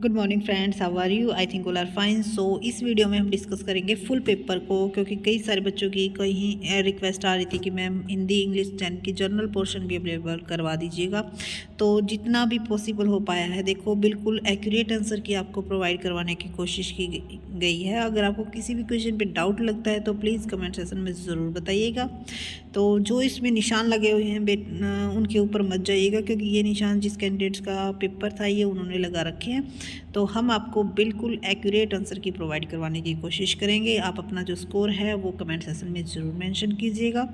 Good morning friends, how are you? I think all are fine. So इस video में हम discuss करेंगे full paper को, क्योंकि कई सारे बच्चों की कहीं रिक्वेस्ट आ रही थी कि मैम हिंदी इंग्लिश 10 की जनरल पोर्शन भी अवेलेबल करवा दीजिएगा। तो जितना भी पॉसिबल हो पाया है, देखो बिल्कुल एक्यूरेट आंसर की आपको प्रोवाइड करवाने की कोशिश की गई है। अगर आपको किसी भी क्वेश्चन पे डाउट लगता है तो प्लीज़ कमेंट सेक्शन में ज़रूर बताइएगा। तो जो इसमें निशान लगे हुए हैं उनके ऊपर मत जाइएगा, क्योंकि ये निशान जिस कैंडिडेट्स का पेपर था ये उन्होंने लगा रखे हैं। तो हम आपको बिल्कुल एक्यूरेट आंसर की प्रोवाइड करवाने की कोशिश करेंगे। आप अपना जो स्कोर है वो कमेंट सेक्शन में ज़रूर मेंशन कीजिएगा,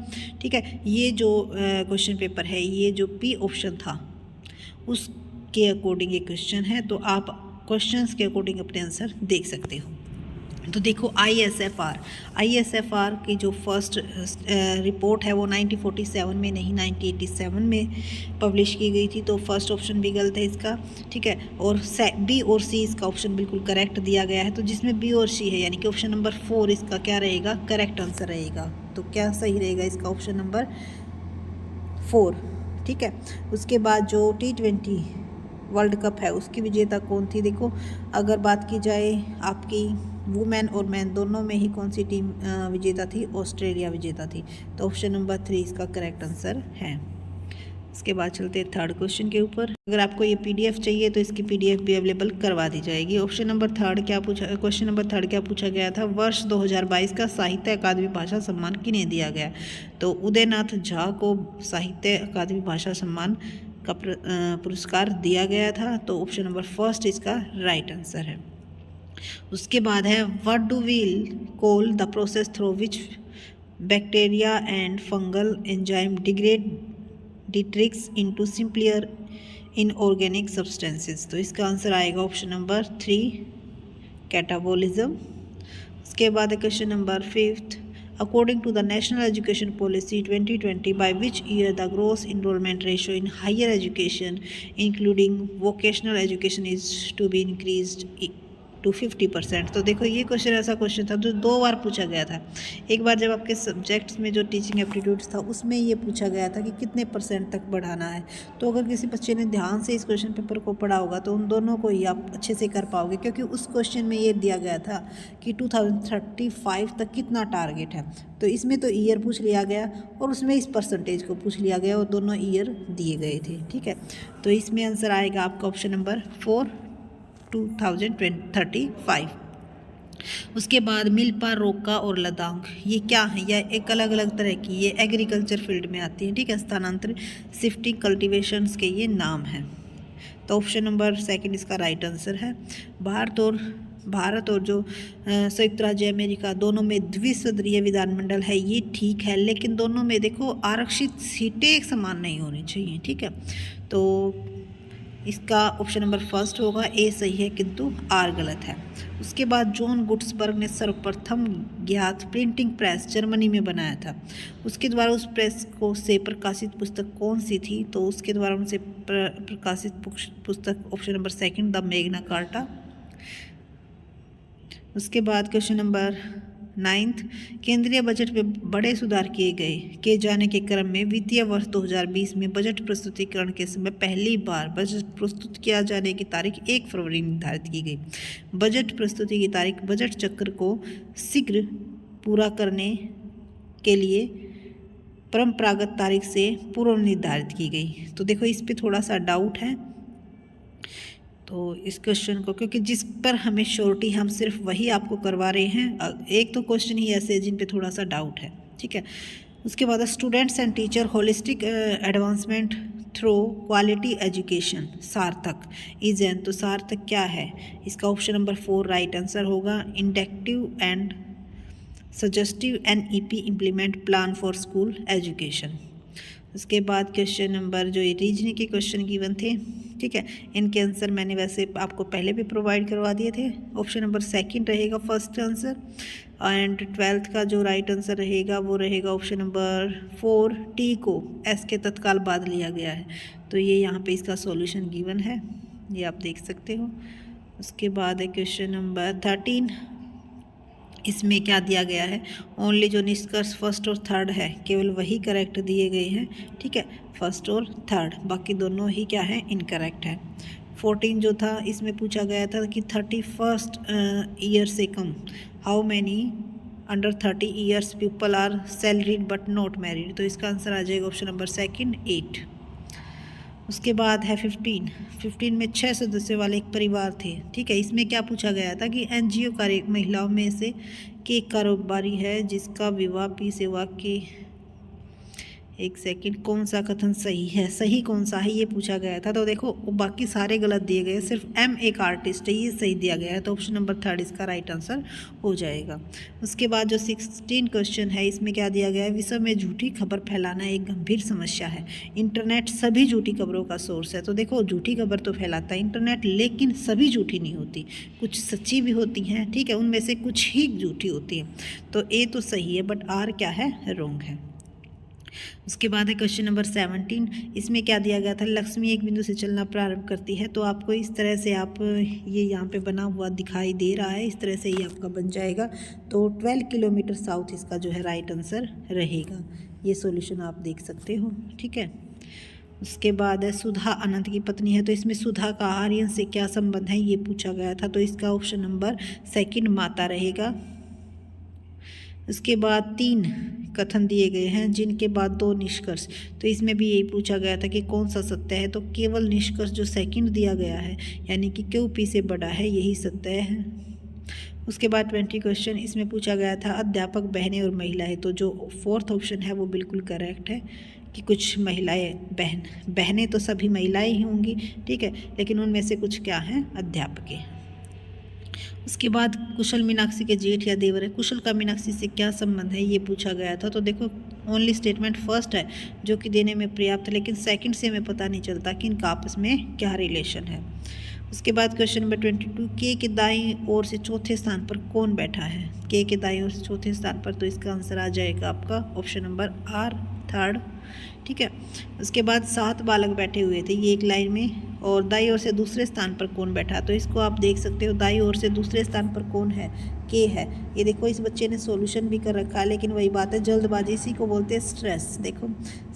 ठीक है। ये जो क्वेश्चन पेपर है, ये जो पी ऑप्शन था उसके अकॉर्डिंग ये क्वेश्चन है, तो आप क्वेश्चंस के अकॉर्डिंग अपने आंसर देख सकते हो। तो देखो आईएसएफआर की जो फर्स्ट रिपोर्ट है वो 1947 में नहीं 1987 में पब्लिश की गई थी। तो फर्स्ट ऑप्शन भी गलत है इसका, ठीक है। और बी और सी इसका ऑप्शन बिल्कुल करेक्ट दिया गया है। तो जिसमें बी और सी है यानी कि ऑप्शन नंबर 4 इसका क्या रहेगा, करेक्ट आंसर रहेगा। तो क्या सही रहेगा इसका, ऑप्शन नंबर 4, ठीक है। उसके बाद जो T20 वर्ल्ड कप है उसकी विजेता कौन थी? देखो अगर बात की जाए आपकी वुमेन और मैन दोनों में ही कौन सी टीम विजेता थी? ऑस्ट्रेलिया विजेता थी। तो ऑप्शन नंबर 3 इसका करेक्ट आंसर है। इसके बाद चलते हैं थर्ड क्वेश्चन के ऊपर। अगर आपको ये पीडीएफ चाहिए तो इसकी पीडीएफ भी अवेलेबल करवा दी जाएगी। ऑप्शन नंबर थर्ड क्या पूछा, क्वेश्चन नंबर थर्ड क्या पूछा गया था? वर्ष 2022 का साहित्य अकादमी भाषा सम्मान किन्हें दिया गया? तो उदयनाथ झा को साहित्य अकादमी भाषा सम्मान का पुरस्कार दिया गया था। तो ऑप्शन नंबर फर्स्ट इसका राइट आंसर है। उसके बाद है what do we call the process through which bacteria and fungal enzyme degrade detrix into simpler inorganic substances. तो इसका आंसर आएगा ऑप्शन नंबर 3 कैटाबोलिज्म। उसके बाद question number 5th according to the national education policy 2020 by which year the gross enrollment ratio in higher education including vocational education is to be increased to 50%। तो देखो ये question ऐसा question था जो 2 बार पूछा गया था। एक बार जब आपके सब्जेक्ट्स में जो टीचिंग एप्टीट्यूड्स था उसमें ये पूछा गया था कि कितने % तक बढ़ाना है। तो अगर किसी बच्चे ने ध्यान से इस क्वेश्चन पेपर को पढ़ा होगा तो उन दोनों को ही आप अच्छे से कर पाओगे, क्योंकि उस क्वेश्चन में ये दिया गया था कि 2035 तक कितना टारगेट है। तो इसमें तो ईयर पूछ लिया गया और उसमें इस परसेंटेज को पूछ लिया गया और दोनों ईयर दिए गए थे, ठीक है। तो इसमें आंसर आएगा आपका ऑप्शन नंबर 4 2035। उसके बाद मिल्पा, रोका और लद्दाख ये क्या है? यह एक अलग अलग तरह की ये एग्रीकल्चर फील्ड में आती है, ठीक है। स्थानांतरित शिफ्टिंग कल्टीवेशंस के ये नाम हैं। तो ऑप्शन नंबर 2 इसका राइट आंसर है। भारत और जो संयुक्त राज्य अमेरिका दोनों में द्विसदनीय विधानमंडल है, ये ठीक है। लेकिन दोनों में देखो आरक्षित सीटें एक समान नहीं होनी चाहिए, ठीक है। तो इसका ऑप्शन नंबर 1 होगा, ए सही है किंतु आर गलत है। उसके बाद जॉन गुट्सबर्ग ने सर्वप्रथम ज्ञात प्रिंटिंग प्रेस जर्मनी में बनाया था। उसके द्वारा उस प्रेस को से प्रकाशित पुस्तक कौन सी थी? तो उसके द्वारा उनसे प्रकाशित पुस्तक option number 2 the Magna carta. उसके बाद क्वेश्चन नंबर 9th केंद्रीय बजट में बड़े सुधार किए जाने के क्रम में वित्तीय वर्ष 2020 में बजट प्रस्तुतिकरण के समय पहली बार बजट प्रस्तुत किया जाने की तारीख 1 फरवरी निर्धारित की गई। बजट प्रस्तुति की तारीख बजट चक्र को शीघ्र पूरा करने के लिए परंपरागत तारीख से पूर्व निर्धारित की गई। तो देखो इस पे थोड़ा सा डाउट है, तो इस क्वेश्चन को क्योंकि जिस पर हमें श्योरिटी हम सिर्फ वही आपको करवा रहे हैं। एक तो क्वेश्चन ही ऐसे है जिन पे थोड़ा सा डाउट है, ठीक है। उसके बाद students and teacher holistic advancement through quality education सार्थक इज एन। तो सार्थक क्या है? इसका ऑप्शन नंबर 4 राइट आंसर होगा। Inductive and suggestive NEP implement plan for school education. उसके बाद क्वेश्चन नंबर जो ये रीजनिंग के क्वेश्चन गिवन थे, ठीक है, इनके आंसर मैंने वैसे आपको पहले भी प्रोवाइड करवा दिए थे। ऑप्शन नंबर 2 रहेगा फर्स्ट आंसर। एंड 12th का जो राइट आंसर रहेगा वो रहेगा ऑप्शन नंबर 4 टी को एस के तत्काल बाद लिया गया है। तो ये यहाँ पे इसका सॉल्यूशन गिवन है, ये आप देख सकते हो। उसके बाद है क्वेश्चन नंबर 13। इसमें क्या दिया गया है? ओनली जो निष्कर्ष 1st और 3rd है केवल वही करेक्ट दिए गए हैं, ठीक है, 1st और 3rd, बाकी दोनों ही क्या है इनकरेक्ट है। 14 जो था इसमें पूछा गया था कि 31st ईयर से कम, how many under 30 years people are salaried but not married, तो इसका आंसर आ जाएगा ऑप्शन नंबर सेकंड 8। उसके बाद है 15 में 6 सदस्यों वाले एक परिवार थे, ठीक है। इसमें क्या पूछा गया था कि एनजीओ कार्य महिलाओं में से केक कारोबारी है जिसका विवाह पी सेवा के, एक सेकंड, कौन सा कथन सही है, सही कौन सा है ये पूछा गया था। तो देखो बाकी सारे गलत दिए गए, सिर्फ एम एक आर्टिस्ट है ये सही दिया गया है, तो ऑप्शन नंबर 3 इसका राइट आंसर हो जाएगा। उसके बाद जो 16 क्वेश्चन है इसमें क्या दिया गया है, विश्व में झूठी खबर फैलाना एक गंभीर समस्या है, इंटरनेट सभी झूठी खबरों का सोर्स है। तो देखो झूठी खबर तो फैलाता है इंटरनेट, लेकिन सभी झूठी नहीं होती, कुछ सच्ची भी होती हैं, ठीक है, उनमें से कुछ ही झूठी होती है। तो ए तो सही है बट आर क्या है, रॉन्ग है। उसके बाद है क्वेश्चन नंबर 17, इसमें क्या दिया गया था, लक्ष्मी एक बिंदु से चलना प्रारंभ करती है। तो आपको इस तरह से आप ये यहाँ पे बना हुआ दिखाई दे रहा है, इस तरह से ये आपका बन जाएगा। तो 12 किलोमीटर साउथ इसका जो है राइट आंसर रहेगा। ये सॉल्यूशन आप देख सकते हो, ठीक है। उसके बाद है सुधा अनंत की पत्नी है, तो इसमें सुधा का आर्यन से क्या संबंध है ये पूछा गया था, तो इसका ऑप्शन नंबर सेकंड माता रहेगा। उसके बाद 3 कथन दिए गए हैं जिनके बाद 2 निष्कर्ष, तो इसमें भी यही पूछा गया था कि कौन सा सत्य है, तो केवल निष्कर्ष जो सेकंड दिया गया है यानी कि क्यू पी से बड़ा है यही सत्य है। उसके बाद 20 क्वेश्चन इसमें पूछा गया था अध्यापक बहनें और महिलाएं, तो जो 4th ऑप्शन है वो बिल्कुल करेक्ट है कि कुछ महिलाएं बहनें तो सभी महिलाएं ही होंगी, ठीक है, लेकिन उनमें से कुछ क्या हैं, अध्यापकें। उसके बाद कुशल मीनाक्षी के जेठ या देवर है, कुशल का मीनाक्षी से क्या संबंध है ये पूछा गया था। तो देखो ओनली स्टेटमेंट फर्स्ट है जो कि देने में पर्याप्त है, लेकिन सेकंड से हमें पता नहीं चलता कि इनका आपस में क्या रिलेशन है। उसके बाद क्वेश्चन नंबर 22, के के दाईं ओर से चौथे स्थान पर कौन बैठा है, के के दाईं ओर से चौथे स्थान पर, तो इसका आंसर आ जाएगा आपका ऑप्शन नंबर आर, 3rd, ठीक है। उसके बाद 7 बालक बैठे हुए थे ये एक लाइन में, और दाईं ओर से दूसरे स्थान पर कौन बैठा, तो इसको आप देख सकते हो दाईं ओर से दूसरे स्थान पर कौन है, के है। ये देखो इस बच्चे ने सॉल्यूशन भी कर रखा है, लेकिन वही बात है जल्दबाजी, इसी को बोलते हैं स्ट्रेस। देखो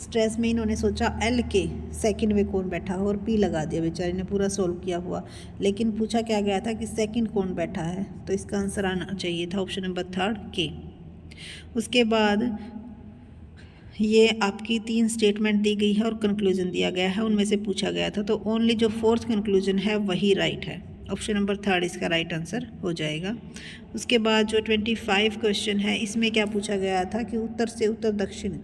स्ट्रेस में इन्होंने सोचा एल के सेकंड में कौन बैठा और पी लगा दिया, बेचारे ने पूरा सॉल्व किया हुआ, लेकिन पूछा क्या गया था कि सेकंड कौन बैठा है, तो इसका आंसर आना चाहिए था ऑप्शन नंबर 3rd के। उसके बाद ये आपकी 3 स्टेटमेंट दी गई है और कंक्लूजन दिया गया है, उनमें से पूछा गया था, तो ओनली जो 4th कंक्लूजन है वही राइट है, ऑप्शन नंबर 3rd इसका राइट आंसर हो जाएगा। उसके बाद जो 25 क्वेश्चन है इसमें क्या पूछा गया था कि उत्तर से उत्तर दक्षिण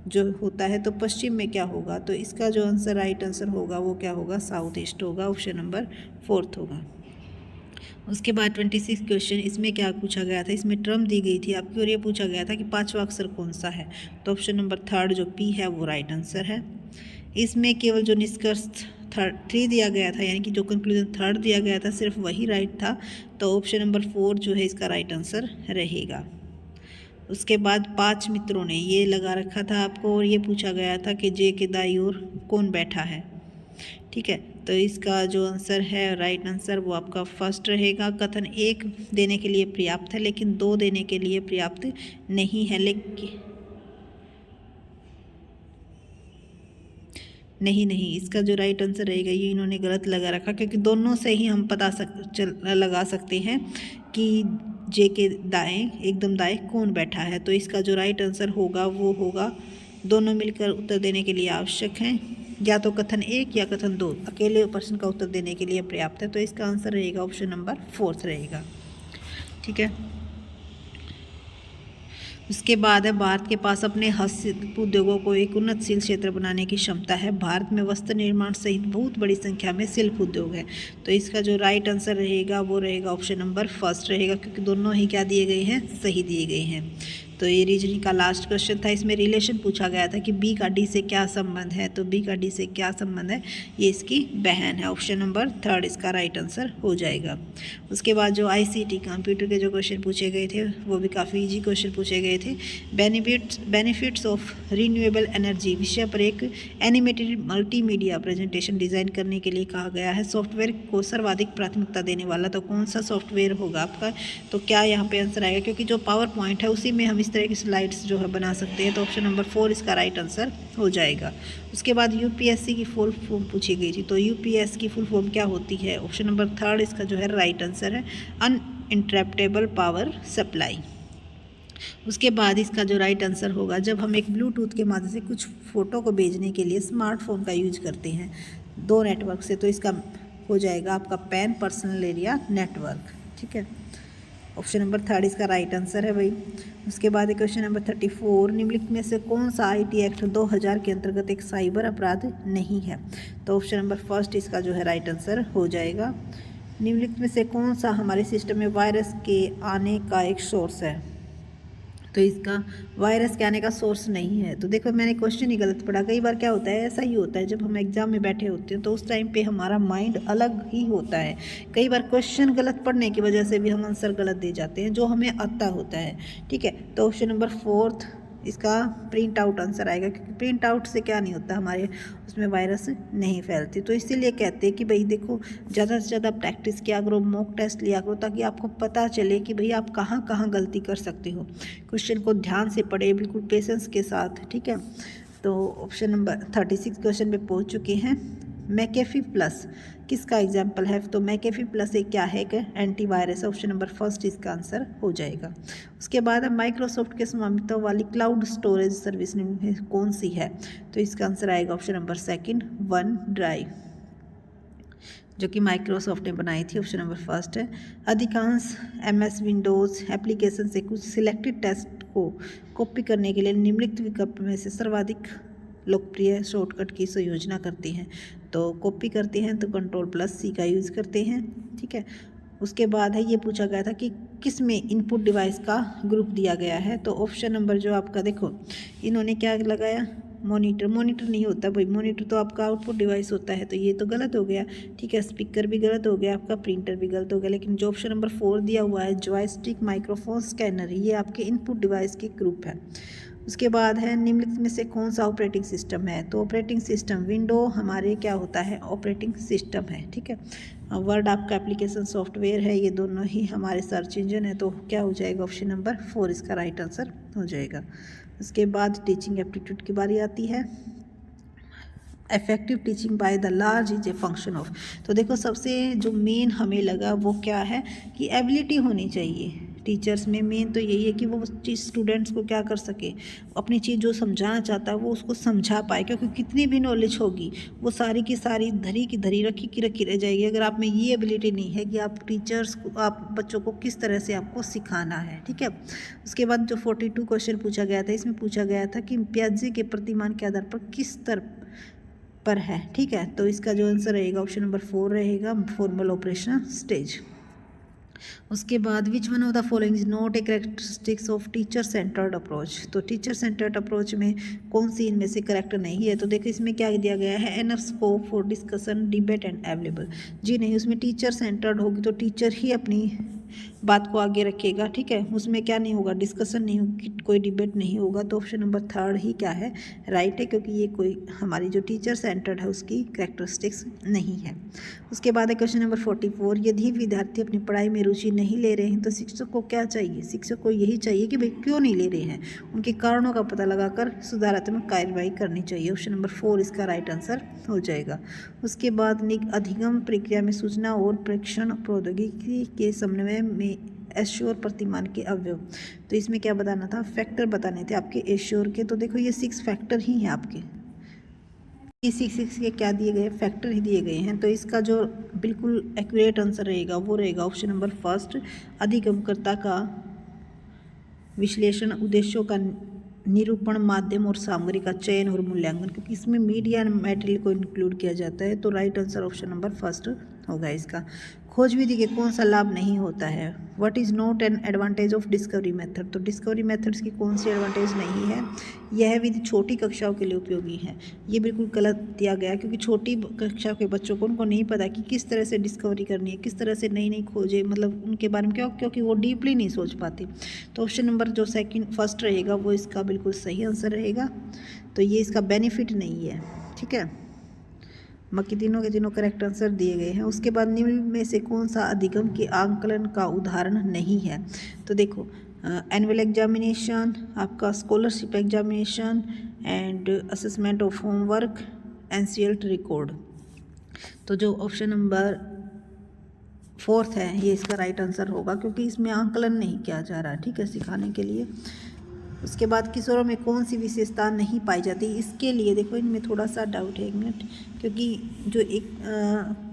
जो होता है तो पश्चिम में क्या होगा, तो इसका जो आंसर राइट आंसर होगा वो क्या होगा, साउथ ईस्ट होगा, ऑप्शन नंबर 4th होगा। उसके बाद 26 क्वेश्चन इसमें क्या पूछा गया था, इसमें टर्म दी गई थी आपकी और ये पूछा गया था कि 5वां अक्षर कौन सा है, तो ऑप्शन नंबर 3rd जो पी है वो राइट आंसर है। इसमें केवल जो निष्कर्ष 3 दिया गया था यानी कि जो कंक्लूजन 3rd दिया गया था सिर्फ वही राइट था, तो ऑप्शन नंबर 4 जो है इसका राइट आंसर रहेगा। उसके बाद 5 मित्रों ने ये लगा रखा था आपको और ये पूछा गया था कि जे के दाईं ओर कौन बैठा है, ठीक है, तो इसका जो आंसर है राइट आंसर वो आपका फर्स्ट रहेगा। कथन 1 देने के लिए पर्याप्त है लेकिन 2 देने के लिए पर्याप्त नहीं है, लेकिन नहीं इसका जो राइट आंसर रहेगा ये इन्होंने गलत लगा रखा, क्योंकि दोनों से ही हम लगा सकते हैं कि जे के दाएं एकदम दाएं कौन बैठा है, तो इसका जो राइट आंसर होगा वो होगा, दोनों मिलकर उत्तर देने के लिए आवश्यक हैं, या तो कथन 1 या कथन 2 अकेले प्रश्न का उत्तर देने के लिए पर्याप्त है, तो इसका आंसर रहेगा ऑप्शन नंबर 4 रहेगा, ठीक है। उसके बाद है भारत के पास अपने हस्तशिल्प उद्योगों को एक उन्नतशील क्षेत्र बनाने की क्षमता है, भारत में वस्त्र निर्माण सहित बहुत बड़ी संख्या में शिल्प उद्योग है, तो इसका जो राइट आंसर रहेगा वो रहेगा ऑप्शन नंबर 1 रहेगा, क्योंकि दोनों ही क्या दिए गए हैं, सही दिए गए हैं। तो ये रीजनिंग का लास्ट क्वेश्चन था, इसमें रिलेशन पूछा गया था कि बी का डी से क्या संबंध है, तो बी का डी से क्या संबंध है, ये इसकी बहन है, ऑप्शन नंबर 3 इसका राइट आंसर हो जाएगा। उसके बाद जो आईसीटी कंप्यूटर के जो क्वेश्चन पूछे गए थे वो भी काफ़ी इजी क्वेश्चन पूछे गए थे। बेनिफिट्स ऑफ रिन्यूएबल एनर्जी विषय पर एक एनिमेटेड मल्टीमीडिया प्रेजेंटेशन डिज़ाइन करने के लिए कहा गया है, सॉफ्टवेयर को सर्वाधिक प्राथमिकता देने वाला, तो कौन सा सॉफ्टवेयर होगा आपका, तो क्या यहाँ पे आंसर आएगा, क्योंकि जो पावर पॉइंट है उसी में हम इस तरह की स्लाइड्स जो है बना सकते हैं। तो ऑप्शन नंबर 4 इसका राइट आंसर हो जाएगा। उसके बाद यूपीएससी की फुल फॉर्म पूछी गई थी, तो यूपीएस की फुल फॉर्म क्या होती है? ऑप्शन नंबर 3 इसका जो है राइट आंसर है, अनइंटरप्टेबल पावर सप्लाई। उसके बाद इसका जो राइट आंसर होगा, जब हम एक ब्लूटूथ के माध्यम से कुछ फ़ोटो को भेजने के लिए स्मार्टफोन का यूज करते हैं 2 नेटवर्क से, तो इसका हो जाएगा आपका पैन पर्सनल एरिया नेटवर्क। ठीक है, ऑप्शन नंबर 3 इसका राइट आंसर है भाई। उसके बाद क्वेश्चन नंबर 34, निम्नलिखित में से कौन सा आईटी एक्ट 2000 के अंतर्गत एक साइबर अपराध नहीं है? तो ऑप्शन नंबर 1 इसका जो है राइट आंसर हो जाएगा। निम्नलिखित में से कौन सा हमारे सिस्टम में वायरस के आने का एक सोर्स है? तो इसका वायरस के आने का सोर्स नहीं है। तो देखो मैंने क्वेश्चन ही गलत पढ़ा। कई बार क्या होता है, ऐसा ही होता है, जब हम एग्जाम में बैठे होते हैं तो उस टाइम पे हमारा माइंड अलग ही होता है। कई बार क्वेश्चन गलत पढ़ने की वजह से भी हम आंसर गलत दे जाते हैं जो हमें आता होता है। ठीक है, तो ऑप्शन नंबर 4 इसका प्रिंट आउट आंसर आएगा, क्योंकि प्रिंट आउट से क्या नहीं होता, हमारे उसमें वायरस नहीं फैलती। तो इसीलिए कहते हैं कि भाई देखो ज़्यादा से ज़्यादा प्रैक्टिस किया करो, मॉक टेस्ट लिया करो, ताकि आपको पता चले कि भाई आप कहाँ कहाँ गलती कर सकते हो। क्वेश्चन को ध्यान से पढ़े, बिल्कुल पेशेंस के साथ। ठीक है, तो ऑप्शन नंबर 36 क्वेश्चन पे पहुँच चुके हैं। मैकेफी प्लस किसका एग्जाम्पल है? तो मैकेफी प्लस एक क्या है? कि एंटीवायरस। ऑप्शन नंबर 1 इसका आंसर हो जाएगा। उसके बाद माइक्रोसॉफ्ट के स्वामित्व वाली क्लाउड स्टोरेज सर्विस कौन सी है? तो इसका आंसर आएगा ऑप्शन नंबर 2 वन ड्राइव, जो कि माइक्रोसॉफ्ट ने बनाई थी। ऑप्शन नंबर 1 है। अधिकांश MS विंडोज़ एप्लीकेशन से कुछ सिलेक्टेड टेक्स्ट को कॉपी करने के लिए निम्नलिखित विकल्प में से सर्वाधिक लोकप्रिय शॉर्टकट की संयोजना करती हैं। तो कॉपी करते हैं तो Ctrl+C का यूज़ करते हैं। ठीक है, उसके बाद है ये पूछा गया था कि किस में इनपुट डिवाइस का ग्रुप दिया गया है? तो ऑप्शन नंबर जो आपका देखो इन्होंने क्या लगाया, मॉनिटर। मॉनिटर नहीं होता भाई, मॉनिटर तो आपका आउटपुट डिवाइस होता है, तो ये तो गलत हो गया। ठीक है, स्पीकर भी गलत हो गया आपका, प्रिंटर भी गलत हो गया। लेकिन जो ऑप्शन नंबर 4 दिया हुआ है जॉयस्टिक माइक्रोफोन स्कैनर, ये आपके इनपुट डिवाइस के ग्रुप है। उसके बाद है निम्नलिखित में से कौन सा ऑपरेटिंग सिस्टम है? तो ऑपरेटिंग सिस्टम विंडो हमारे क्या होता है, ऑपरेटिंग सिस्टम है। ठीक है, वर्ड आपका एप्लीकेशन सॉफ्टवेयर है, ये दोनों ही हमारे सर्च इंजन है। तो क्या हो जाएगा, ऑप्शन नंबर 4 इसका राइट आंसर हो जाएगा। उसके बाद टीचिंग एप्टीट्यूड की बारी आती है। Effective teaching by the large is a function of. तो देखो सबसे जो मेन हमें लगा वो क्या है कि एबिलिटी होनी चाहिए टीचर्स में। मेन तो यही है कि वो चीज़ स्टूडेंट्स को क्या कर सके, अपनी चीज़ जो समझाना चाहता है वो उसको समझा पाए। क्योंकि कितनी भी नॉलेज होगी वो सारी की सारी धरी की धरी रखी की रखी रह जाएगी अगर आप में ये एबिलिटी नहीं है कि आप टीचर्स को, आप बच्चों को किस तरह से आपको सिखाना है। ठीक है, उसके बाद जो 42 क्वेश्चन पूछा गया था, इसमें पूछा गया था कि पियाजे के प्रतिमान के आधार पर किस स्तर पर है। ठीक है, तो इसका जो आंसर रहेगा ऑप्शन नंबर 4 रहेगा, फॉर्मल ऑपरेशन स्टेज। उसके बाद which one of the following is not a characteristics of teacher centred approach. तो टीचर सेंटर्ड अप्रोच में कौन सी इनमें से करेक्ट नहीं है? तो देखो इसमें क्या दिया गया है, enough scope for discussion debate and available. जी नहीं, उसमें टीचर सेंटर्ड होगी तो टीचर ही अपनी बात को आगे रखेगा। ठीक है, उसमें क्या नहीं होगा, डिस्कशन नहीं होगी, कोई डिबेट नहीं होगा। तो ऑप्शन नंबर 3 ही क्या है, राइट है, क्योंकि ये कोई हमारी जो टीचर सेंटर्ड है उसकी कैरेक्टरिस्टिक्स नहीं है। उसके बाद है क्वेश्चन नंबर 44, यदि विद्यार्थी अपनी पढ़ाई में रुचि नहीं ले रहे हैं तो शिक्षक को क्या चाहिए? शिक्षक को यही चाहिए कि भाई क्यों नहीं ले रहे हैं, उनके कारणों का पता लगाकर सुधारात्मक कार्रवाई करनी चाहिए। ऑप्शन नंबर 4 इसका राइट आंसर हो जाएगा। उसके बाद अधिगम प्रक्रिया में सूचना और प्रेक्षण प्रौद्योगिकी के समन्वय में एश्योर प्रतिमान के अवयव। तो इसमें क्या बताना था, फैक्टर बताने थे आपके एश्योर के। तो देखो ये 6 फैक्टर ही हैं आपके, ये 6 के क्या दिए गए, फैक्टर ही दिए गए हैं। तो इसका जो बिल्कुल एक्यूरेट आंसर रहेगा वो रहेगा ऑप्शन नंबर 1, अधिगमकर्ता का विश्लेषण, उद्देश्यों का निरूपण, माध्यम और सामग्री का चयन और मूल्यांकन, क्योंकि इसमें मीडिया मटेरियल को इंक्लूड किया जाता है। तो राइट आंसर ऑप्शन नंबर 1 होगा इसका। खोज विधि के कौन सा लाभ नहीं होता है? What is not an advantage of discovery method. तो डिस्कवरी मेथड्स की कौन सी एडवांटेज नहीं है? यह विधि छोटी कक्षाओं के लिए उपयोगी है। ये बिल्कुल गलत दिया गया, क्योंकि छोटी कक्षा के बच्चों को उनको नहीं पता कि किस तरह से डिस्कवरी करनी है, किस तरह से नई नई खोजें, मतलब उनके बारे में क्योंकि वो डीपली नहीं सोच पाते। तो ऑप्शन नंबर जो 1 रहेगा वो इसका बिल्कुल सही आंसर रहेगा। तो ये इसका बेनिफिट नहीं है। ठीक है, बाकी तीनों के तीनों करेक्ट आंसर दिए गए हैं। उसके बाद निम्न में से कौन सा अधिगम के आंकलन का उदाहरण नहीं है? तो देखो एनुअल एग्जामिनेशन, आपका scholarship examination and assessment of homework, NCLT record. तो जो ऑप्शन नंबर 4 है ये इसका राइट आंसर होगा, क्योंकि इसमें आंकलन नहीं किया जा रहा है, ठीक है, सिखाने के लिए। उसके बाद किशोरों में कौन सी विशेषता नहीं पाई जाती, इसके लिए देखो इनमें थोड़ा सा डाउट है, एक मिनट, क्योंकि जो एक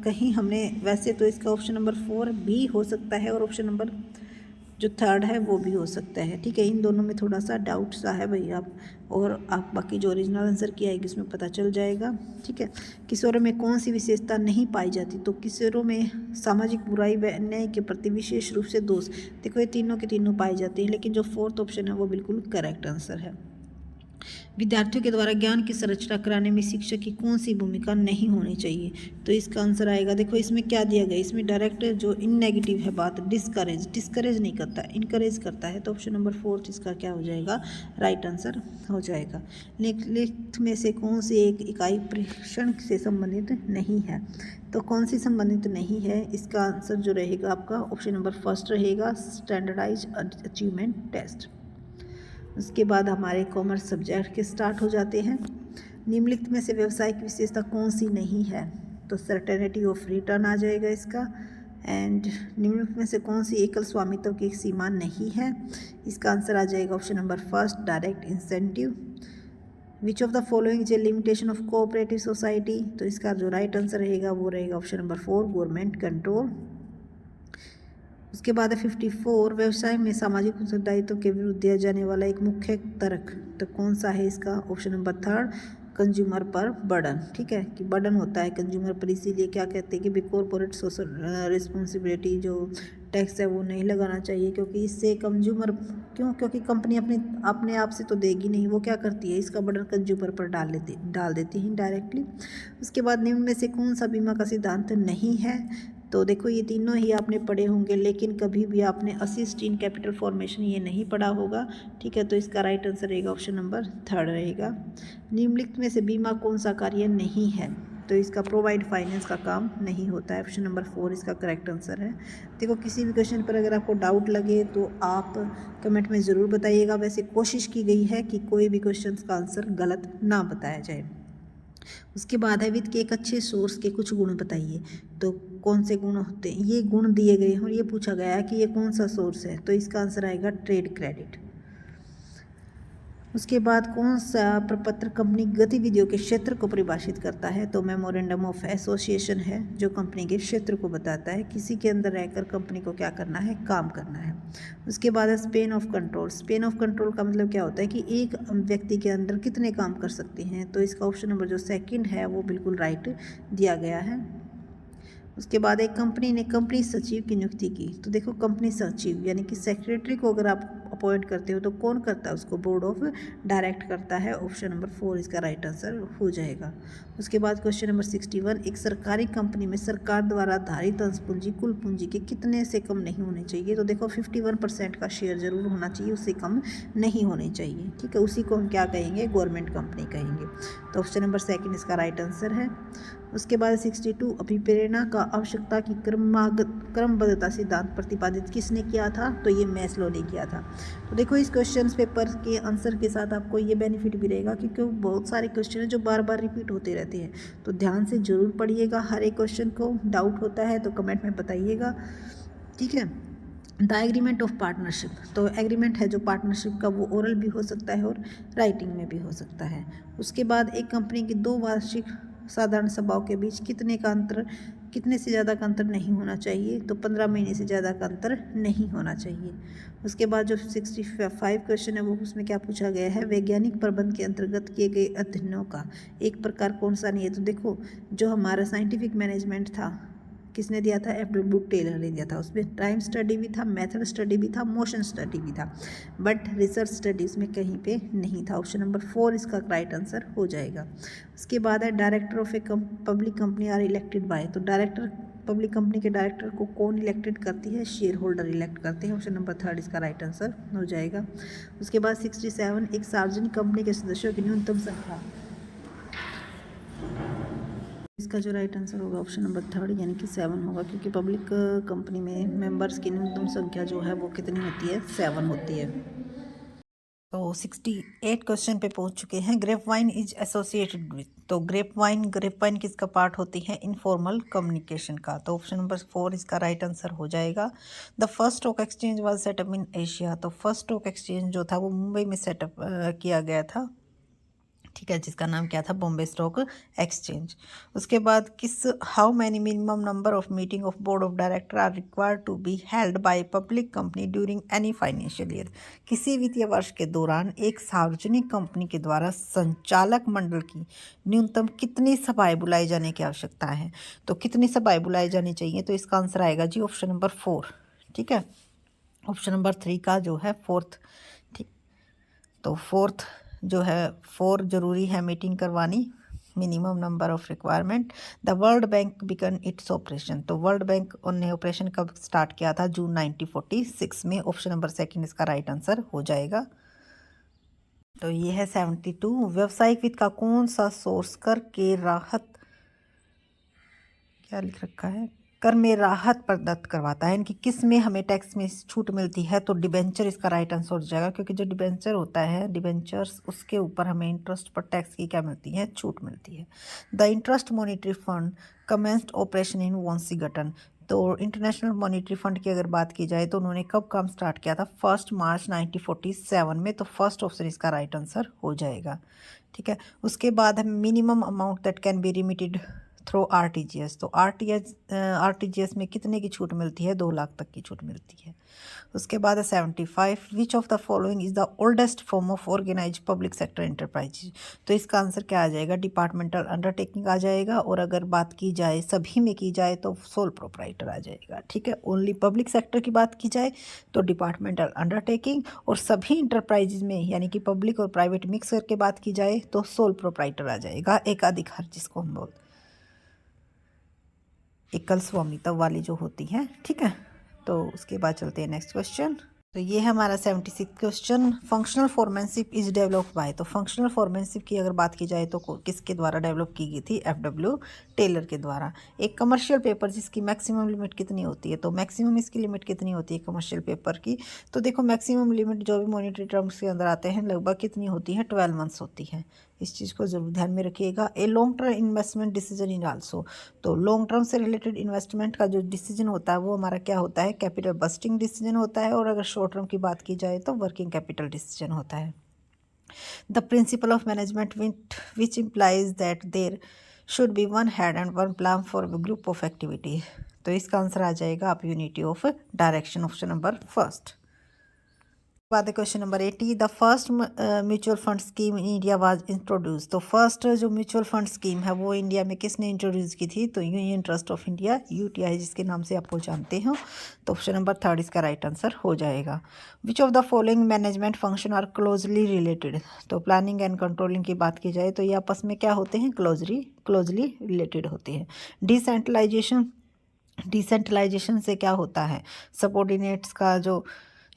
कहीं हमने वैसे तो इसका ऑप्शन नंबर 4 भी हो सकता है और ऑप्शन नंबर जो 3 है वो भी हो सकता है, ठीक है। इन दोनों में थोड़ा सा डाउट सा है भाई आप, और आप बाकी जो ओरिजिनल आंसर की आएगी उसमें पता चल जाएगा, ठीक है। किशोरों में कौन सी विशेषता नहीं पाई जाती, तो किशोरों में सामाजिक बुराई व अन्याय के प्रति विशेष रूप से दोष, देखो ये तीनों के तीनों पाई जाती है, लेकिन जो 4th ऑप्शन है वो बिल्कुल करेक्ट आंसर है। विद्यार्थियों के द्वारा ज्ञान की संरचना कराने में शिक्षक की कौन सी भूमिका नहीं होनी चाहिए, तो इसका आंसर आएगा, देखो इसमें क्या दिया गया, इसमें डायरेक्ट जो इन नेगेटिव है बात, डिस्करेज नहीं करता, इनकरेज करता है, तो ऑप्शन नंबर 4 इसका क्या हो जाएगा, राइट आंसर हो जाएगा। निम्नलिखित में से कौन सी एक इकाई प्रेषण से संबंधित नहीं है, तो कौन सी संबंधित नहीं है, इसका आंसर जो रहेगा आपका ऑप्शन नंबर 1 रहेगा, स्टैंडर्डाइज अचीवमेंट टेस्ट। उसके बाद हमारे कॉमर्स सब्जेक्ट के स्टार्ट हो जाते हैं। निम्नलिखित में से व्यावसायिक विशेषता कौन सी नहीं है, तो सर्टेनिटी ऑफ रिटर्न आ जाएगा इसका। एंड निम्नलिखित में से कौन सी एकल स्वामित्व की सीमा नहीं है, इसका आंसर आ जाएगा option number 1 direct incentive. Which of the following is A limitation of cooperative society, तो इसका जो राइट आंसर रहेगा वो रहेगा ऑप्शन नंबर 4 गवर्नमेंट कंट्रोल। उसके बाद है 54 व्यवसाय में सामाजिक उत्तरदायित्व के विरुद्ध दिया जाने वाला एक मुख्य तर्क, तो कौन सा है इसका ऑप्शन नंबर 3 कंज्यूमर पर बर्डन, ठीक है, कि बर्डन होता है कंज्यूमर पर, इसीलिए क्या कहते हैं कि भी कॉर्पोरेट सोशल रिस्पॉन्सिबिलिटी जो टैक्स है वो नहीं लगाना चाहिए, क्योंकि इससे कंज्यूमर क्योंकि कंपनी अपने आप से तो देगी नहीं, वो क्या करती है इसका बर्डन कंज्यूमर पर डाल देती है डायरेक्टली। उसके बाद निम्न में से कौन सा बीमा का सिद्धांत नहीं है, तो देखो ये तीनों ही आपने पढ़े होंगे, लेकिन कभी भी आपने असिस्ट इन कैपिटल फॉर्मेशन ये नहीं पढ़ा होगा, ठीक है, तो इसका राइट आंसर रहेगा ऑप्शन नंबर 3 रहेगा। निम्नलिखित में से बीमा कौन सा कार्य नहीं है, तो इसका प्रोवाइड फाइनेंस का काम नहीं होता है, ऑप्शन नंबर 4 इसका करेक्ट आंसर है। देखो किसी भी क्वेश्चन पर अगर आपको डाउट लगे तो आप कमेंट में ज़रूर बताइएगा, वैसे कोशिश की गई है कि कोई भी क्वेश्चन का आंसर गलत ना बताया जाए। उसके बाद है वित्त के एक अच्छे सोर्स के कुछ गुण बताइए, तो कौन से गुण होते हैं, ये गुण दिए गए हैं और ये पूछा गया है कि ये कौन सा सोर्स है, तो इसका आंसर आएगा ट्रेड क्रेडिट। उसके बाद कौन सा प्रपत्र कंपनी गतिविधियों के क्षेत्र को परिभाषित करता है, तो मेमोरेंडम ऑफ एसोसिएशन है जो कंपनी के क्षेत्र को बताता है, किसी के अंदर रहकर कंपनी को क्या करना है, काम करना है। उसके बाद है span of control. Span of control का मतलब क्या होता है कि एक व्यक्ति के अंदर कितने काम कर सकते हैं, तो इसका ऑप्शन नंबर जो 2 है वो बिल्कुल राइट दिया गया है। उसके बाद एक कंपनी ने कंपनी सचिव की नियुक्ति की, तो देखो कंपनी सचिव यानी कि सेक्रेटरी को अगर आप अपॉइंट करते हो तो कौन करता है उसको, बोर्ड ऑफ डायरेक्ट करता है, ऑप्शन नंबर 4 इसका राइट आंसर हो जाएगा। उसके बाद क्वेश्चन नंबर 61 एक सरकारी कंपनी में सरकार द्वारा धारित अंश पूंजी कुल पूंजी के कितने से कम नहीं होने चाहिए, तो देखो 51% का शेयर जरूर होना चाहिए, उससे कम नहीं होने चाहिए, ठीक है, उसी को हम क्या कहेंगे, गवर्नमेंट कंपनी कहेंगे, तो ऑप्शन नंबर 2 इसका राइट आंसर है। उसके बाद 62 अभिप्रेरणा का आवश्यकता की क्रमबद्धता सिद्धांत प्रतिपादित किसने किया था, तो ये मैस्लो ने किया था। तो देखो इस क्वेश्चन पेपर के आंसर के साथ आपको ये बेनिफिट भी रहेगा क्योंकि बहुत सारे क्वेश्चन हैं जो बार बार रिपीट होते रहते हैं, तो ध्यान से जरूर पढ़िएगा हर एक क्वेश्चन को। डाउट होता है तो कमेंट में बताइएगा, ठीक है। द एग्रीमेंट ऑफ पार्टनरशिप, तो एग्रीमेंट है जो पार्टनरशिप का वो ओरल भी हो सकता है और राइटिंग में भी हो सकता है। उसके बाद एक कंपनी की 2 वार्षिक साधारण सभाओं के बीच कितने से ज़्यादा का अंतर नहीं होना चाहिए, तो 15 महीने से ज़्यादा का अंतर नहीं होना चाहिए। उसके बाद जो 65 क्वेश्चन है वो उसमें क्या पूछा गया है, वैज्ञानिक प्रबंध के अंतर्गत किए गए अध्ययनों का एक प्रकार कौन सा नहीं है, तो देखो जो हमारा साइंटिफिक मैनेजमेंट था किसने दिया था, F.W. टेलर ने दिया था, उसमें टाइम स्टडी भी था, मेथड स्टडी भी था, मोशन स्टडी भी था, बट रिसर्च स्टडी उसमें कहीं पे नहीं था, ऑप्शन नंबर 4 इसका राइट आंसर हो जाएगा। उसके बाद है director of a public company are elected by, तो डायरेक्टर पब्लिक कंपनी के डायरेक्टर को कौन इलेक्टेड करती है, शेयर होल्डर इलेक्ट करते हैं, ऑप्शन नंबर 3 इसका राइट आंसर हो जाएगा। उसके बाद 67 एक सार्वजनिक कंपनी के सदस्यों की न्यूनतम संख्या इसका जो राइट आंसर होगा ऑप्शन नंबर 3 यानी कि 7 होगा, क्योंकि पब्लिक कंपनी में मेंबर्स की न्यूनतम संख्या जो है वो कितनी होती है, 7 होती है। तो 68 क्वेश्चन पे पहुंच चुके हैं। Grape wine is associated with, तो ग्रेप वाइन किसका पार्ट होती है, इनफॉर्मल कम्युनिकेशन का। तो ऑप्शन नंबर 4 इसका राइट आंसर हो जाएगा। The first stock exchange was setup in Asia, तो फर्स्ट स्टॉक एक्सचेंज जो था वो मुंबई में सेटअप किया गया था, ठीक है, जिसका नाम क्या था, बॉम्बे स्टॉक एक्सचेंज। उसके बाद how many minimum number of meeting of board of director are required to be held by public company during any financial year, किसी वित्तीय वर्ष के दौरान एक सार्वजनिक कंपनी के द्वारा संचालक मंडल की न्यूनतम कितनी सभाएं बुलाई जाने की आवश्यकता है। तो कितनी सभाएं बुलाई जानी चाहिए, तो इसका आंसर आएगा जी ऑप्शन नंबर 4, ठीक है। ऑप्शन नंबर 3 का जो है फोर्थ, ठीक, तो फोर्थ जो है 4 जरूरी है मीटिंग करवानी, minimum number of requirement. The world bank began its operation, तो वर्ल्ड बैंक ने ऑपरेशन कब स्टार्ट किया था, जून 1946 में। ऑप्शन नंबर 2 इसका राइट आंसर हो जाएगा। तो ये है 72। व्यवसायिक वित्त का कौन सा सोर्स कर के राहत, क्या लिख रखा है, कर में राहत प्रदत्त करवाता है, यानी कि किस में हमें टैक्स में छूट मिलती है, तो डिबेंचर इसका राइट आंसर हो जाएगा, क्योंकि जो डिबेंचर होता है, डिबेंचर्स, उसके ऊपर हमें इंटरेस्ट पर टैक्स की क्या मिलती है, छूट मिलती है। The interest monetary fund commenced operation in Washington, तो इंटरनेशनल मॉनिटरी फंड की अगर बात की जाए तो उन्होंने कब काम स्टार्ट किया था, 1 मार्च 1947 में। तो फर्स्ट ऑप्शन इसका राइट आंसर हो जाएगा, ठीक है। उसके बाद है minimum amount that can be remitted through RTGS, तो आरटीजीएस में कितने की छूट मिलती है, 2 लाख तक की छूट मिलती है। उसके बाद है 75, which of the following is the oldest form of organise public sector enterprise, तो इसका आंसर क्या आ जाएगा, डिपार्टमेंटल अंडरटेकिंग आ जाएगा। और अगर बात की जाए सभी में की जाए तो सोल प्रोप्राइटर आ जाएगा, ठीक है। ओनली पब्लिक सेक्टर की बात की जाए तो डिपार्टमेंटल अंडरटेकिंग, और सभी इंटरप्राइजेज में यानी कि पब्लिक और प्राइवेट मिक्स करके बात की जाए तो सोल प्रोप्राइटर आ जाएगा, एकाधिकार जिसको हम बोलते, एकल स्वामित्व वाली जो होती हैं, ठीक है। तो उसके बाद चलते हैं नेक्स्ट क्वेश्चन। तो ये है हमारा 76 question. Functional foremanship is developed by, तो फंक्शनल फॉर्मेनशिप की अगर बात की जाए तो किसके द्वारा डेवलप की गई थी, FW टेलर के द्वारा। एक कमर्शियल पेपर जिसकी मैक्सिमम लिमिट कितनी होती है, तो मैक्सिमम इसकी लिमिट कितनी होती है कमर्शियल पेपर की, तो देखो मैक्सिमम लिमिट जो भी मॉनिटरी टर्म्स के अंदर आते हैं लगभग कितनी होती है, 12 मंथ्स होती है। इस चीज़ को ज़रूर ध्यान में रखिएगा। A long term investment decision in also, तो लॉन्ग टर्म से रिलेटेड इन्वेस्टमेंट का जो डिसीजन होता है वो हमारा क्या होता है, कैपिटल बस्टिंग डिसीजन होता है। और अगर शॉर्ट टर्म की बात की जाए तो वर्किंग कैपिटल डिसीजन होता है। The principle of management which implies that there should be one head and one plan for group of activity, तो इसका आंसर आ जाएगा आप unity of direction, option number 1। बाद question number 80, the first mutual fund scheme in India was introduce, तो first जो mutual fund scheme है वो इंडिया में किसने इंट्रोड्यूस की थी, तो union trust of India, UTI जिसके नाम से आपको जानते हो। तो ऑप्शन नंबर 3 इसका राइट आंसर हो जाएगा। Which of the following management function are closely related, तो प्लानिंग एंड कंट्रोलिंग की बात की जाए तो ये आपस में क्या होते हैं, क्लोजली रिलेटेड होते हैं। डिसेंट्रलाइजेशन से क्या होता है, सबऑर्डिनेट्स का जो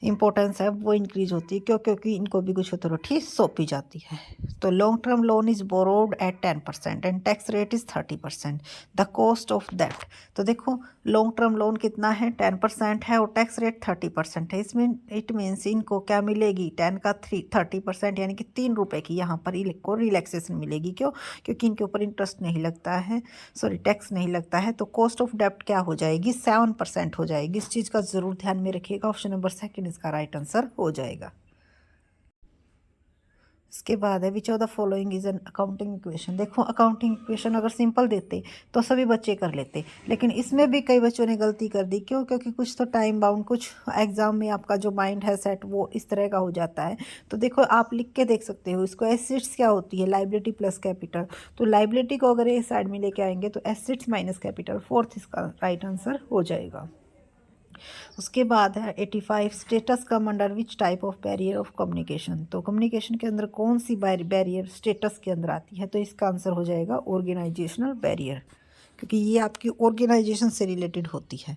इम्पोर्टेंस है वो इंक्रीज होती है, क्यों, क्योंकि इनको भी कुछ अथॉरिटी सौंपी जाती है। तो long term loan is borrowed at 10% and tax rate is 30%, the cost of that, तो देखो लॉन्ग टर्म लोन कितना है, 10% है और टैक्स रेट 30% है। इसमें इट मीन्स इनको क्या मिलेगी, 10 का 30% यानी कि 3 रुपये की यहाँ पर इनको रिलैक्सेशन मिलेगी। क्यों, क्योंकि इनके ऊपर इंटरेस्ट नहीं लगता है, सॉरी टैक्स नहीं लगता है। तो कॉस्ट ऑफ डेप्ट क्या हो जाएगी, 7% हो जाएगी। इस चीज़ का ज़रूर ध्यान में रखिएगा। ऑप्शन नंबर 2 इसका राइट आंसर हो जाएगा। इसके बाद है which of the following is an accounting equation, देखो अकाउंटिंग इक्वेशन अगर सिंपल देते तो सभी बच्चे कर लेते, लेकिन इसमें भी कई बच्चों ने गलती कर दी। क्यों, क्योंकि कुछ तो टाइम बाउंड, कुछ एग्जाम में आपका जो माइंड है सेट वो इस तरह का हो जाता है। तो देखो आप लिख के देख सकते हो, इसको एसेट्स क्या होती है, लाइबिलिटी प्लस कैपिटल, तो लाइबिलिटी को अगर ये साइड में लेके आएंगे तो एसेट्स माइनस कैपिटल, 4 इसका राइट आंसर हो जाएगा। उसके बाद है 85, status come under which type of barrier of communication, तो कम्युनिकेशन के अंदर कौन सी बैरियर स्टेटस के अंदर आती है, तो इसका आंसर हो जाएगा ऑर्गेनाइजेशनल बैरियर, क्योंकि ये आपकी ऑर्गेनाइजेशन से रिलेटेड होती है।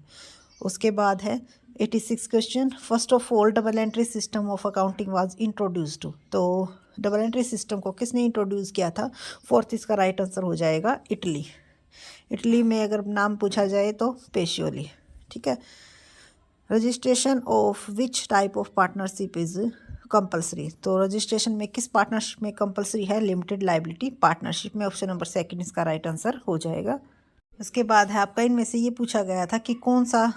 उसके बाद है 86 question, first of all double entry system of accounting was introduced, तो डबल एंट्री सिस्टम को किसने इंट्रोड्यूस किया था, 4 इसका राइट आंसर हो जाएगा इटली, इटली में अगर नाम पूछा जाए तो पेशियोली, ठीक है। Registration of which type of partnership is compulsory, तो रजिस्ट्रेशन में किस पार्टनरशिप में कंपलसरी है, लिमिटेड लाइबिलिटी पार्टनरशिप में। ऑप्शन नंबर सेकंड इसका राइट आंसर हो जाएगा। उसके बाद है आपका, इनमें से ये पूछा गया था कि कौन सा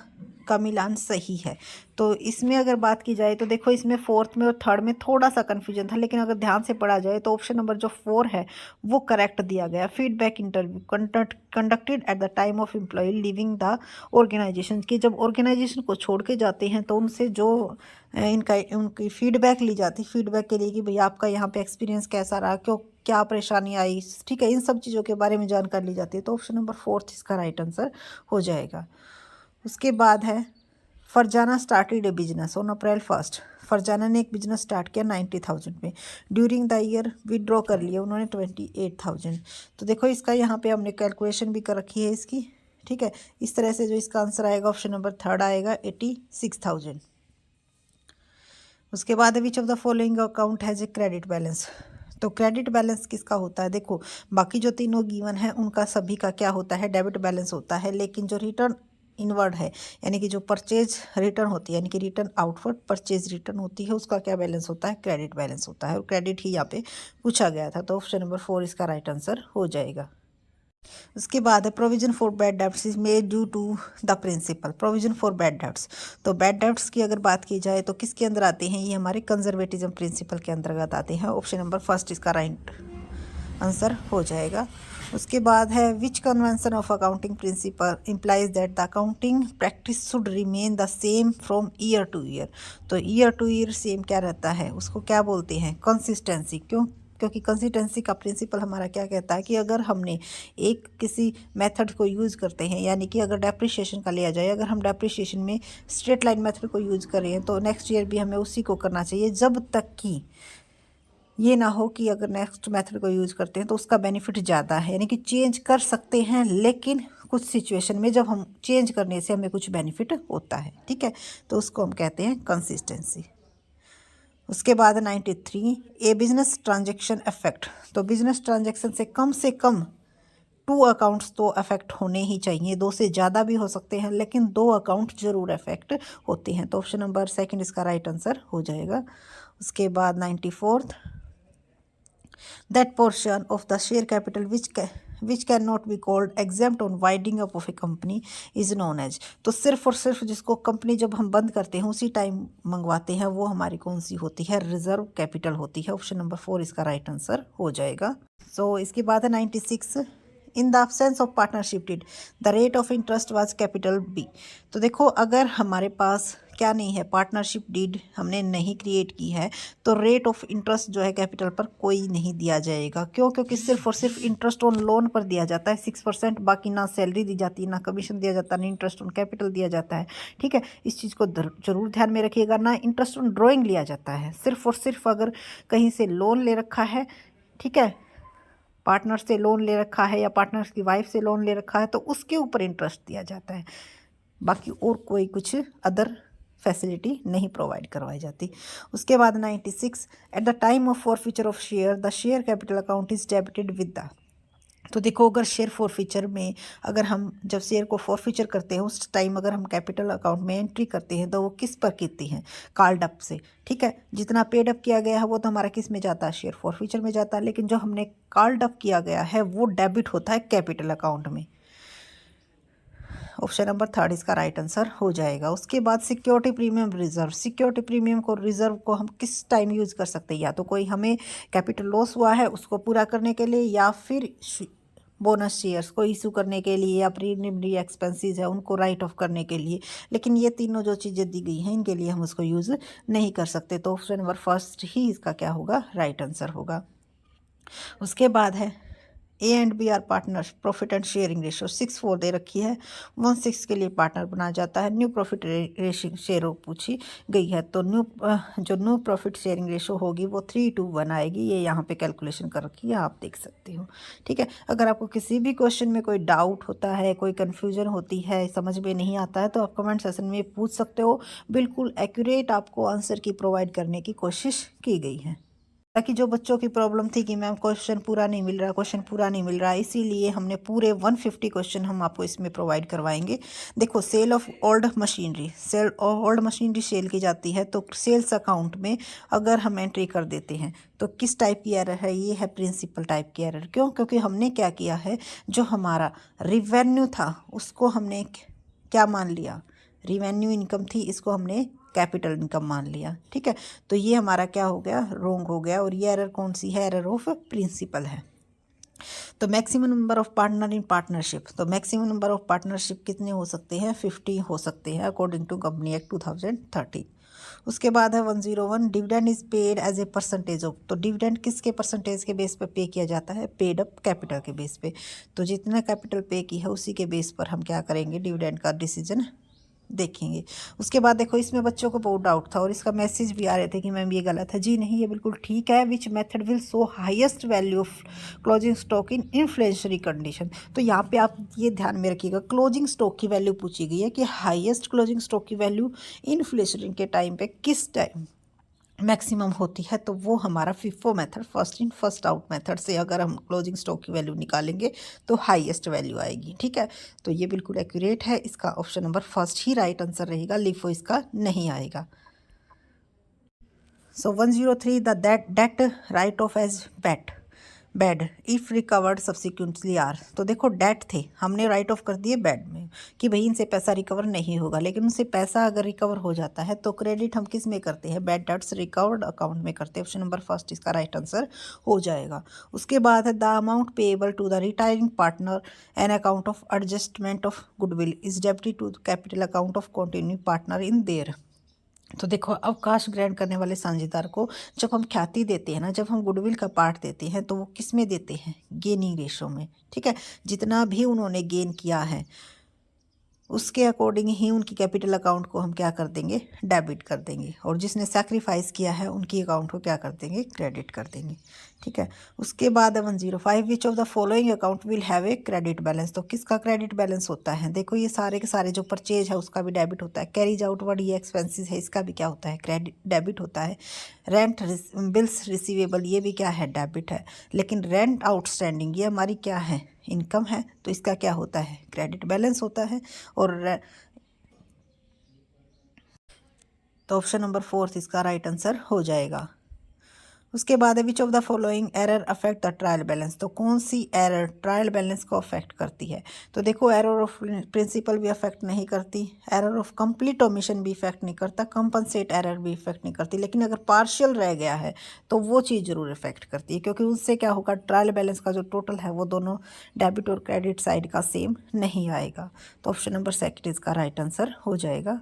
का मिलान सही है। तो इसमें अगर बात की जाए तो देखो, इसमें फोर्थ में और थर्ड में थोड़ा सा कन्फ्यूजन था, लेकिन अगर ध्यान से पढ़ा जाए तो ऑप्शन नंबर जो 4 है वो करेक्ट दिया गया। Feedback interview conducted at the time of employ living the organisation, कि जब ऑर्गेनाइजेशन को छोड़ के जाते हैं तो उनसे जो उनकी फीडबैक ली जाती, फीडबैक के लिए कि भैया आपका यहाँ पे एक्सपीरियंस कैसा रहा, क्यों क्या परेशानी आई, ठीक है, इन सब चीज़ों के बारे में जानकारी ली जाती है। तो ऑप्शन नंबर 4 इसका राइट आंसर हो जाएगा। उसके बाद है, Farzana started A business on April 1। Farzana ने एक बिजनेस स्टार्ट किया 90,000 में। ड्यूरिंग द ईयर विदड्रॉ कर लिया उन्होंने 28,000। तो देखो इसका यहाँ पे हमने कैलकुलेशन भी कर रखी है इसकी, ठीक है। इस तरह से जो इसका आंसर आएगा ऑप्शन नंबर 3 आएगा 86,000। उसके बाद विच of the following account has a credit balance, तो क्रेडिट बैलेंस किसका होता है। देखो बाकी जो तीनों गिवन है उनका सभी का क्या होता है, डेबिट बैलेंस होता है, लेकिन जो रिटर्न इनवर्ड है यानी कि जो परचेज रिटर्न होती है, यानी कि रिटर्न आउटवर्ड परचेज रिटर्न होती है, उसका क्या बैलेंस होता है, क्रेडिट बैलेंस होता है। और क्रेडिट ही यहाँ पे पूछा गया था, तो ऑप्शन नंबर 4 इसका राइट आंसर हो जाएगा। उसके बाद है, provision for bad debts is made due to the principal. Provision for bad debts, तो बैड डेब्ट्स की अगर बात की जाए तो किसके अंदर आते हैं, ये हमारे कंजर्वेटिज्म प्रिंसिपल के अंतर्गत आते हैं। ऑप्शन नंबर 1 इसका राइट आंसर हो जाएगा। उसके बाद है, which convention of accounting principle implies that the accounting practice should remain the same from year to year. तो ईयर टू ईयर सेम क्या रहता है, उसको क्या बोलते हैं, कंसिस्टेंसी। क्योंकि कंसिस्टेंसी का प्रिंसिपल हमारा क्या कहता है कि अगर हमने एक किसी मेथड को यूज़ करते हैं, यानी कि अगर डेप्रिसिएशन का लिया जाए, अगर हम डेप्रिसिएशन में स्ट्रेट लाइन मेथड को यूज़ कर रहे हैं तो नेक्स्ट ईयर भी हमें उसी को करना चाहिए, जब तक कि ये ना हो कि अगर नेक्स्ट मेथड को यूज़ करते हैं तो उसका बेनिफिट ज़्यादा है। यानी कि चेंज कर सकते हैं, लेकिन कुछ सिचुएशन में जब हम चेंज करने से हमें कुछ बेनिफिट होता है, ठीक है, तो उसको हम कहते हैं कंसिस्टेंसी। उसके बाद 93, ए बिजनेस ट्रांजेक्शन इफेक्ट, तो बिजनेस ट्रांजेक्शन से कम 2 अकाउंट्स तो अफेक्ट होने ही चाहिए, 2 से ज़्यादा भी हो सकते हैं, लेकिन 2 अकाउंट जरूर अफेक्ट होते हैं। तो ऑप्शन नंबर 2 इसका राइट आंसर हो जाएगा। उसके बाद 94, that portion of the share capital which can not be called exempt on winding up of a company is known as, तो सिर्फ और सिर्फ जिसको कंपनी जब हम बंद करते हैं उसी टाइम मंगवाते हैं, वो हमारी कौन सी होती है, रिजर्व कैपिटल होती है। ऑप्शन नंबर 4 इसका राइट आंसर हो जाएगा। सो इसके बाद है 96, in the absence of partnership deed the rate of interest was capital be. तो देखो अगर हमारे पास क्या नहीं है, पार्टनरशिप डीड हमने नहीं क्रिएट की है, तो रेट ऑफ इंटरेस्ट जो है कैपिटल पर कोई नहीं दिया जाएगा। क्यों, क्योंकि सिर्फ और सिर्फ इंटरेस्ट ऑन लोन पर दिया जाता है 6%, बाकी ना सैलरी दी जाती है, ना कमीशन दिया जाता है, ना इंटरेस्ट ऑन कैपिटल दिया जाता है, ठीक है। इस चीज़ को जरूर ध्यान में रखिएगा। ना इंटरेस्ट ऑन ड्रॉइंग लिया जाता है, सिर्फ और सिर्फ अगर कहीं से लोन ले रखा है, ठीक है, पार्टनर से लोन ले रखा है या पार्टनर की वाइफ से लोन ले रखा है, तो उसके ऊपर इंटरेस्ट दिया जाता है, बाकी और कोई कुछ अदर फैसिलिटी नहीं प्रोवाइड करवाई जाती। उसके बाद 96, eight the time of forfeiture of share the share capital account is debited with the, तो देखो अगर शेयर फॉरफीचर में अगर हम जब शेयर को फॉरफीचर करते हैं उस टाइम अगर हम कैपिटल अकाउंट में एंट्री करते हैं तो वो किस पर करती हैं, कॉल्ड अप से, ठीक है। जितना पेड अप किया गया है वो तो हमारा किस में जाता है, शेयर फॉरफीचर में जाता है, लेकिन जो हमने कॉल्ड अप किया गया है वो डेबिट होता है कैपिटल अकाउंट में। ऑप्शन नंबर 3 इसका राइट आंसर हो जाएगा। उसके बाद security premium reserve, security premium को रिजर्व को हम किस टाइम यूज़ कर सकते हैं, या तो कोई हमें कैपिटल लॉस हुआ है उसको पूरा करने के लिए, या फिर बोनस शेयर्स को इशू करने के लिए, या प्रीलिमिनरी एक्सपेंसेस है उनको राइट ऑफ करने के लिए। लेकिन ये तीनों जो चीज़ें दी गई हैं इनके लिए हम उसको यूज़ नहीं कर सकते, तो ऑप्शन नंबर 1 ही इसका क्या होगा, राइट आंसर होगा। उसके बाद है, A and B are partners, profit and sharing ratio 6:4 दे रखी है, 1:6 के लिए पार्टनर बनाया जाता है। न्यू प्रॉफिट शेयरो पूछी गई है, तो न्यू प्रॉफिट शेयरिंग रेशो होगी वो 3:1 आएगी। ये यहाँ पे कैलकुलेशन कर रखी है, आप देख सकते हो, ठीक है। अगर आपको किसी भी क्वेश्चन में कोई डाउट होता है, कोई कन्फ्यूजन होती है, समझ में नहीं आता है, तो आप कमेंट सेशन में पूछ सकते हो। बिल्कुल एक्यूरेट आपको आंसर की प्रोवाइड करने की कोशिश की गई है। ताकि जो बच्चों की प्रॉब्लम थी कि मैम क्वेश्चन पूरा नहीं मिल रहा, क्वेश्चन पूरा नहीं मिल रहा, इसीलिए हमने पूरे 150 क्वेश्चन हम आपको इसमें प्रोवाइड करवाएंगे। देखो, sale of old machinery, sale old machinery sale की जाती है, तो सेल्स अकाउंट में अगर हम एंट्री कर देते हैं तो किस टाइप की एरर है, ये है प्रिंसिपल टाइप की एरर। क्यों? क्योंकि हमने क्या किया है, जो हमारा रिवेन्यू था उसको हमने क्या मान लिया, रिवेन्यू इनकम थी, इसको हमने कैपिटल इनकम मान लिया। ठीक है, तो ये हमारा क्या हो गया, रोंग हो गया। और ये एरर कौन सी है, एरर ऑफ प्रिंसिपल है। तो maximum number of partner in partnership, तो मैक्सिमम नंबर ऑफ पार्टनरशिप कितने हो सकते हैं, 50 हो सकते हैं अकॉर्डिंग टू कंपनी एक्ट 2013। उसके बाद है 101, dividend is paid as a percentage of, तो डिविडेंड किसके परसेंटेज के बेस पर पे किया जाता है, पेड अप कैपिटल के बेस पे। तो जितना कैपिटल पे की है उसी के बेस पर हम क्या करेंगे, डिविडेंड का डिसीजन देखेंगे। उसके बाद देखो, इसमें बच्चों को बहुत डाउट था और इसका मैसेज भी आ रहे थे कि मैम ये गलत है। जी नहीं, ये बिल्कुल ठीक है। Which method will so highest value of closing stock in inflationary condition, तो यहाँ पे आप ये ध्यान में रखिएगा, क्लोजिंग स्टॉक की वैल्यू पूछी गई है कि हाईएस्ट क्लोजिंग स्टॉक की वैल्यू इन्फ्लेशनरी के टाइम पे किस टाइम मैक्सिमम होती है। तो वो हमारा FIFO method, first in first out method से अगर हम क्लोजिंग स्टॉक की वैल्यू निकालेंगे तो हाईएस्ट वैल्यू आएगी। ठीक है, तो ये बिल्कुल एक्यूरेट है। इसका ऑप्शन नंबर फर्स्ट ही राइट आंसर रहेगा, लिफो इसका नहीं आएगा। So 103, the debt write off as bat bad if recovered subsequently are, तो देखो डेट थे, हमने राइट ऑफ कर दिए बैड में कि भाई इनसे पैसा रिकवर नहीं होगा, लेकिन उनसे पैसा अगर रिकवर हो जाता है तो क्रेडिट हम किस में करते हैं, बैड डेट्स रिकवर्ड अकाउंट में करते हैं। ऑप्शन नंबर फर्स्ट इसका राइट आंसर हो जाएगा। उसके बाद है the amount payable to the retiring partner an account of adjustment of goodwill is debited to capital account of continue partner in their. तो देखो, अवकाश ग्रहण करने वाले साझेदार को जब हम ख्याति देते हैं ना, जब हम गुडविल का पार्ट देते हैं तो वो किस में देते हैं, गेनिंग रेशो में। ठीक है, जितना भी उन्होंने गेन किया है उसके अकॉर्डिंग ही उनकी कैपिटल अकाउंट को हम क्या कर देंगे, डेबिट कर देंगे, और जिसने सैक्रिफाइस किया है उनकी अकाउंट को क्या कर देंगे, क्रेडिट कर देंगे। ठीक है, उसके बाद 105, विच of the following account will have a credit balance, तो किसका क्रेडिट बैलेंस होता है। देखो, ये सारे के सारे जो परचेज है उसका भी डेबिट होता है, कैरीज आउटवर्ड ये एक्सपेंसेस है इसका भी क्या होता है, क्रेडिट डेबिट होता है। रेंट बिल्स रिसीवेबल ये भी क्या है, डेबिट है। लेकिन रेंट आउटस्टैंडिंग ये हमारी क्या है, इनकम है, तो इसका क्या होता है, क्रेडिट बैलेंस होता है। और तो ऑप्शन नंबर फोर्थ इसका राइट आंसर हो जाएगा। उसके बाद है which of the following error affect the trial balance, तो कौन सी एरर ट्रायल बैलेंस को अफेक्ट करती है। तो देखो, एरर ऑफ प्रिंसिपल भी अफेक्ट नहीं करती, एरर ऑफ कंप्लीट ओमिशन भी इफेक्ट नहीं करता, कंपनसेट एरर भी इफेक्ट नहीं करती, लेकिन अगर पार्शियल रह गया है तो वो चीज़ जरूर इफेक्ट करती है, क्योंकि उससे क्या होगा, ट्रायल बैलेंस का जो टोटल है वो दोनों डेबिट और क्रेडिट साइड का सेम नहीं आएगा। तो ऑप्शन नंबर सेकंड इसका राइट आंसर हो जाएगा।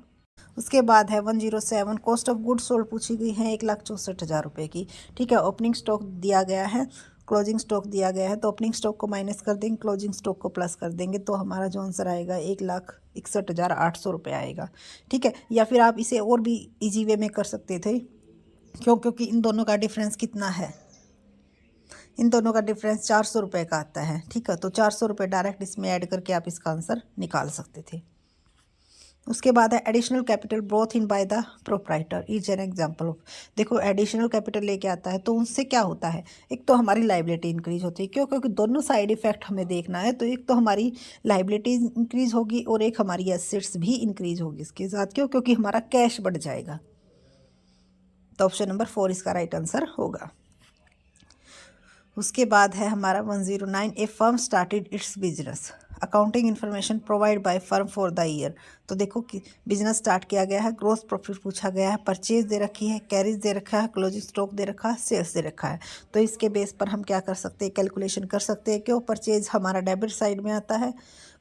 उसके बाद है 107, कॉस्ट ऑफ गुड्स सोल्ड पूछी गई है 1,64,000 रुपये की। ठीक है, ओपनिंग स्टॉक दिया गया है, क्लोजिंग स्टॉक दिया गया है, तो ओपनिंग स्टॉक को माइनस कर देंगे, क्लोजिंग स्टॉक को प्लस कर देंगे, तो हमारा जो आंसर आएगा 1,61,800 रुपये आएगा। ठीक है, या फिर आप इसे और भी इजी वे में कर सकते थे, क्योंकि इन दोनों का डिफरेंस कितना है, इन दोनों का डिफरेंस 400 रुपये का आता है। ठीक है, तो 400 रुपये डायरेक्ट इसमें ऐड करके आप इसका आंसर निकाल सकते थे। उसके बाद है additional capital broth in by the proprietor is an example of, देखो एडिशनल कैपिटल लेके आता है तो उनसे क्या होता है, एक तो हमारी लाइबिलिटी इंक्रीज होती है, क्यों, क्योंकि दोनों साइड इफेक्ट हमें देखना है, तो एक तो हमारी लाइबिलिटी इंक्रीज होगी और एक हमारी एसेट्स भी इंक्रीज होगी इसके साथ, क्यों, क्योंकि हमारा कैश बढ़ जाएगा। तो ऑप्शन नंबर 4 इसका राइट आंसर होगा। उसके बाद है हमारा 109, a firm started its business, accounting information provide by firm for the year, तो देखो कि बिजनेस स्टार्ट किया गया है, ग्रोथ प्रॉफिट पूछा गया है, परचेज दे रखी है, कैरिज दे रखा है, क्लोजिंग स्टॉक दे रखा है, सेल्स दे रखा है, तो इसके बेस पर हम क्या कर सकते हैं, कैलकुलेशन कर सकते हैं। क्यों, परचेज हमारा डेबिट साइड में आता है,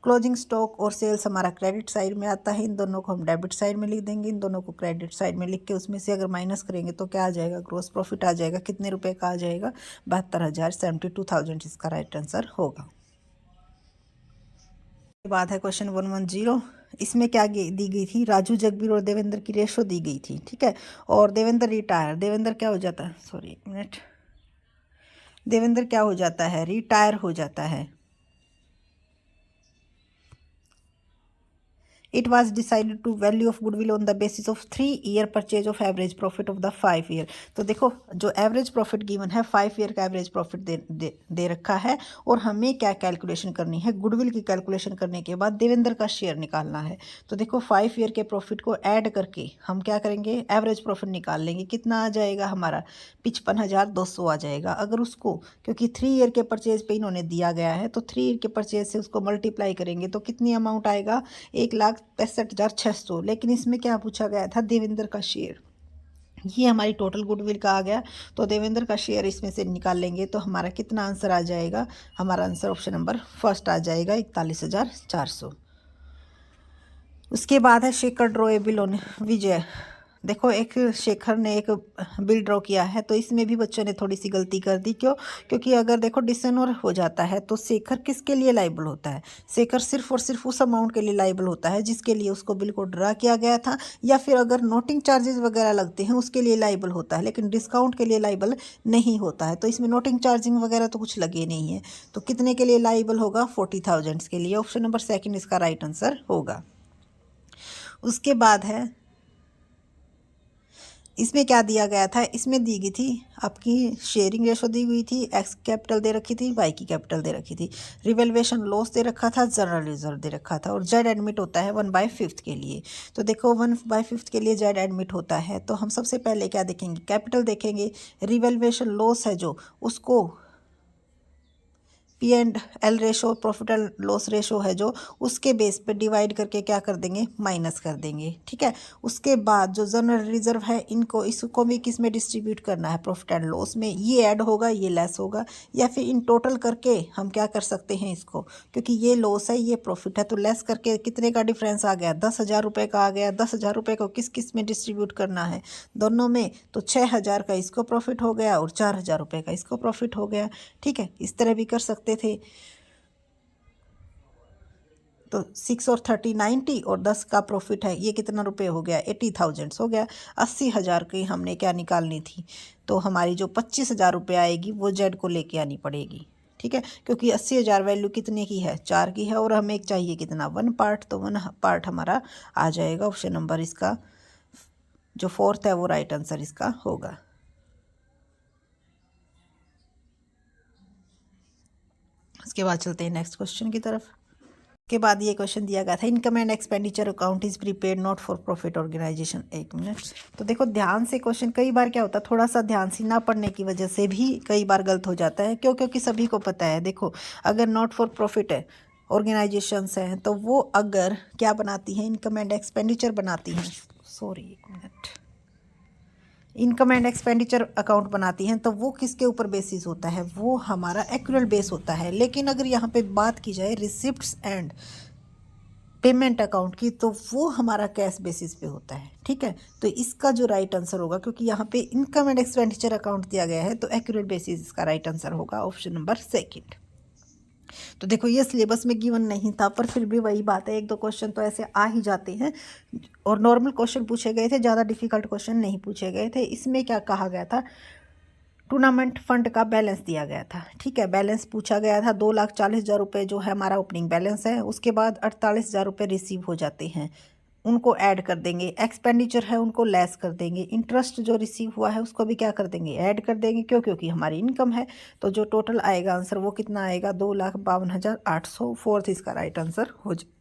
क्लोजिंग स्टॉक और सेल्स हमारा क्रेडिट साइड में आता है, इन दोनों को हम डेबिट साइड में लिख देंगे, इन दोनों को क्रेडिट साइड में लिख के उसमें से अगर माइनस करेंगे तो क्या आ जाएगा, ग्रोस प्रॉफिट आ जाएगा, कितने रुपए का आ जाएगा, 72,072,000 इसका राइट आंसर होगा। के बाद है क्वेश्चन 110, इसमें क्या दी गई थी, राजू जगबीर और देवेंद्र की रेशो दी गई थी। ठीक है, और देवेंद्र रिटायर, देवेंद्र क्या हो जाता है, सॉरी एक मिनट, देवेंद्र क्या हो जाता है, रिटायर हो जाता है। It was decided to value of goodwill on the basis of 3 year purchase of average profit of the 5 year. तो देखो जो एवरेज प्रॉफिट गिवन है 5 ईयर का एवरेज प्रॉफिट दे रखा है, और हमें क्या कैलकुलेशन करनी है, गुडविल की कैलकुलेशन करने के बाद देवेंद्र का शेयर निकालना है। तो देखो 5 ईयर के प्रॉफिट को ऐड करके हम क्या करेंगे, एवरेज प्रॉफिट निकाल लेंगे। कितना आ जाएगा हमारा, 55,200 आ जाएगा। अगर उसको, क्योंकि 3 ईयर के परचेज पे इन्होंने दिया गया है, तो 3 ईयर के परचेज से उसको मल्टीप्लाई करेंगे तो कितनी अमाउंट आएगा, 1,65,600। लेकिन इसमें क्या पूछा गया था, देवेंद्र का शेयर। ये हमारी टोटल गुडविल का आ गया, तो देवेंद्र का शेयर इसमें से निकाल लेंगे तो हमारा कितना आंसर आ जाएगा, हमारा आंसर ऑप्शन नंबर फर्स्ट आ जाएगा 41,400। उसके बाद है Shekhar draw a bill on Vijay. देखो एक शेखर ने एक बिल ड्रॉ किया है, तो इसमें भी बच्चों ने थोड़ी सी गलती कर दी। क्यों, क्योंकि अगर देखो डिसऑनर हो जाता है तो शेखर किसके लिए लाइबल होता है, शेखर सिर्फ और सिर्फ उस अमाउंट के लिए लाइबल होता है जिसके लिए उसको बिल को ड्रा किया गया था, या फिर अगर नोटिंग चार्जेस वगैरह लगते हैं उसके लिए लाइबल होता है, लेकिन डिस्काउंट के लिए लाइबल नहीं होता है। तो इसमें नोटिंग चार्जिंग वगैरह तो कुछ लगे नहीं है, तो कितने के लिए लाइबल होगा, 40,000 के लिए। ऑप्शन नंबर सेकेंड इसका राइट आंसर होगा। उसके बाद है, इसमें क्या दिया गया था, इसमें दी गई थी आपकी शेयरिंग रेशो दी हुई थी, एक्स कैपिटल दे रखी थी, वाई की कैपिटल दे रखी थी, रिवेल्वेशन लॉस दे रखा था, जनरल रिजर्व दे रखा था, और जेड एडमिट होता है 1/5 के लिए। तो देखो 1/5 के लिए जेड एडमिट होता है, तो हम सबसे पहले क्या देखेंगे, कैपिटल देखेंगे। रिवेल्वेशन लॉस है जो, उसको P&L ratio, profit and loss ratio है जो, उसके बेस पे डिवाइड करके क्या कर देंगे, माइनस कर देंगे। ठीक है, उसके बाद जो जनरल रिजर्व है, इनको इसको भी किस में डिस्ट्रीब्यूट करना है, प्रॉफिट एंड लॉस में। ये ऐड होगा, ये लेस होगा, या फिर इन टोटल करके हम क्या कर सकते हैं इसको, क्योंकि ये लॉस है ये प्रॉफिट है, तो लेस करके कितने का डिफरेंस आ गया, 10,000 रुपये का आ गया। 10,000 रुपये को किस किस में डिस्ट्रीब्यूट करना है, दोनों में। तो 6,000 का इसको प्रॉफिट हो गया और 4,000 रुपये का इसको प्रॉफिट हो गया। ठीक है, इस तरह भी कर सकते थे। तो 6 और 30 90, और 10 का प्रॉफिट है, ये कितना रुपए हो गया, 80,000 हो गया। 80,000 की हमने क्या निकालनी थी, तो हमारी जो 25,000 रुपये आएगी वो जेड को लेके आनी पड़ेगी। ठीक है, क्योंकि 80,000 वैल्यू कितने की है, 4 की है, और हमें चाहिए कितना, 1 पार्ट, तो 1 पार्ट हमारा आ जाएगा। ऑप्शन नंबर इसका जो 4th है वो राइट आंसर इसका होगा। उसके बाद चलते हैं नेक्स्ट क्वेश्चन की तरफ। के बाद ये क्वेश्चन दिया गया था, income and expenditure account is prepaid not for profit organisation. 1 minute. तो देखो ध्यान से क्वेश्चन, कई बार क्या होता है, थोड़ा सा ध्यान से ना पढ़ने की वजह से भी कई बार गलत हो जाता है। क्यों, क्योंकि सभी को पता है, देखो अगर नॉट फॉर प्रॉफिट है ऑर्गेनाइजेशंस हैं, तो वो अगर क्या बनाती हैं, इनकम एंड एक्सपेंडिचर बनाती हैं, sorry 1 minute, income and expenditure account बनाती हैं, तो वो किसके ऊपर बेसिस होता है, वो हमारा एक्यूरल बेस होता है। लेकिन अगर यहाँ पे बात की जाए रिसिप्ट्स एंड पेमेंट अकाउंट की, तो वो हमारा कैश बेसिस पे होता है। ठीक है, तो इसका जो राइट आंसर होगा, क्योंकि यहाँ पे इनकम एंड एक्सपेंडिचर अकाउंट दिया गया है, तो एक्यूरेट बेसिस इसका राइट आंसर होगा, ऑप्शन नंबर सेकंड। तो देखो ये सिलेबस में गिवन नहीं था, पर फिर भी वही बात है, 1-2 क्वेश्चन तो ऐसे आ ही जाते हैं, और नॉर्मल क्वेश्चन पूछे गए थे, ज़्यादा डिफिकल्ट क्वेश्चन नहीं पूछे गए थे। इसमें क्या कहा गया था, टूर्नामेंट फंड का बैलेंस दिया गया था। ठीक है, बैलेंस पूछा गया था, 2,40,000 रुपये जो है हमारा ओपनिंग बैलेंस है, उसके बाद 48,000 रुपये रिसीव हो जाते हैं, उनको ऐड कर देंगे। एक्सपेंडिचर है उनको लेस कर देंगे। इंटरेस्ट जो रिसीव हुआ है उसको भी क्या कर देंगे, ऐड कर देंगे। क्यों, क्योंकि हमारी इनकम है। तो जो टोटल आएगा आंसर वो कितना आएगा, 2,52,800। 4th इसका राइट आंसर हो जाए।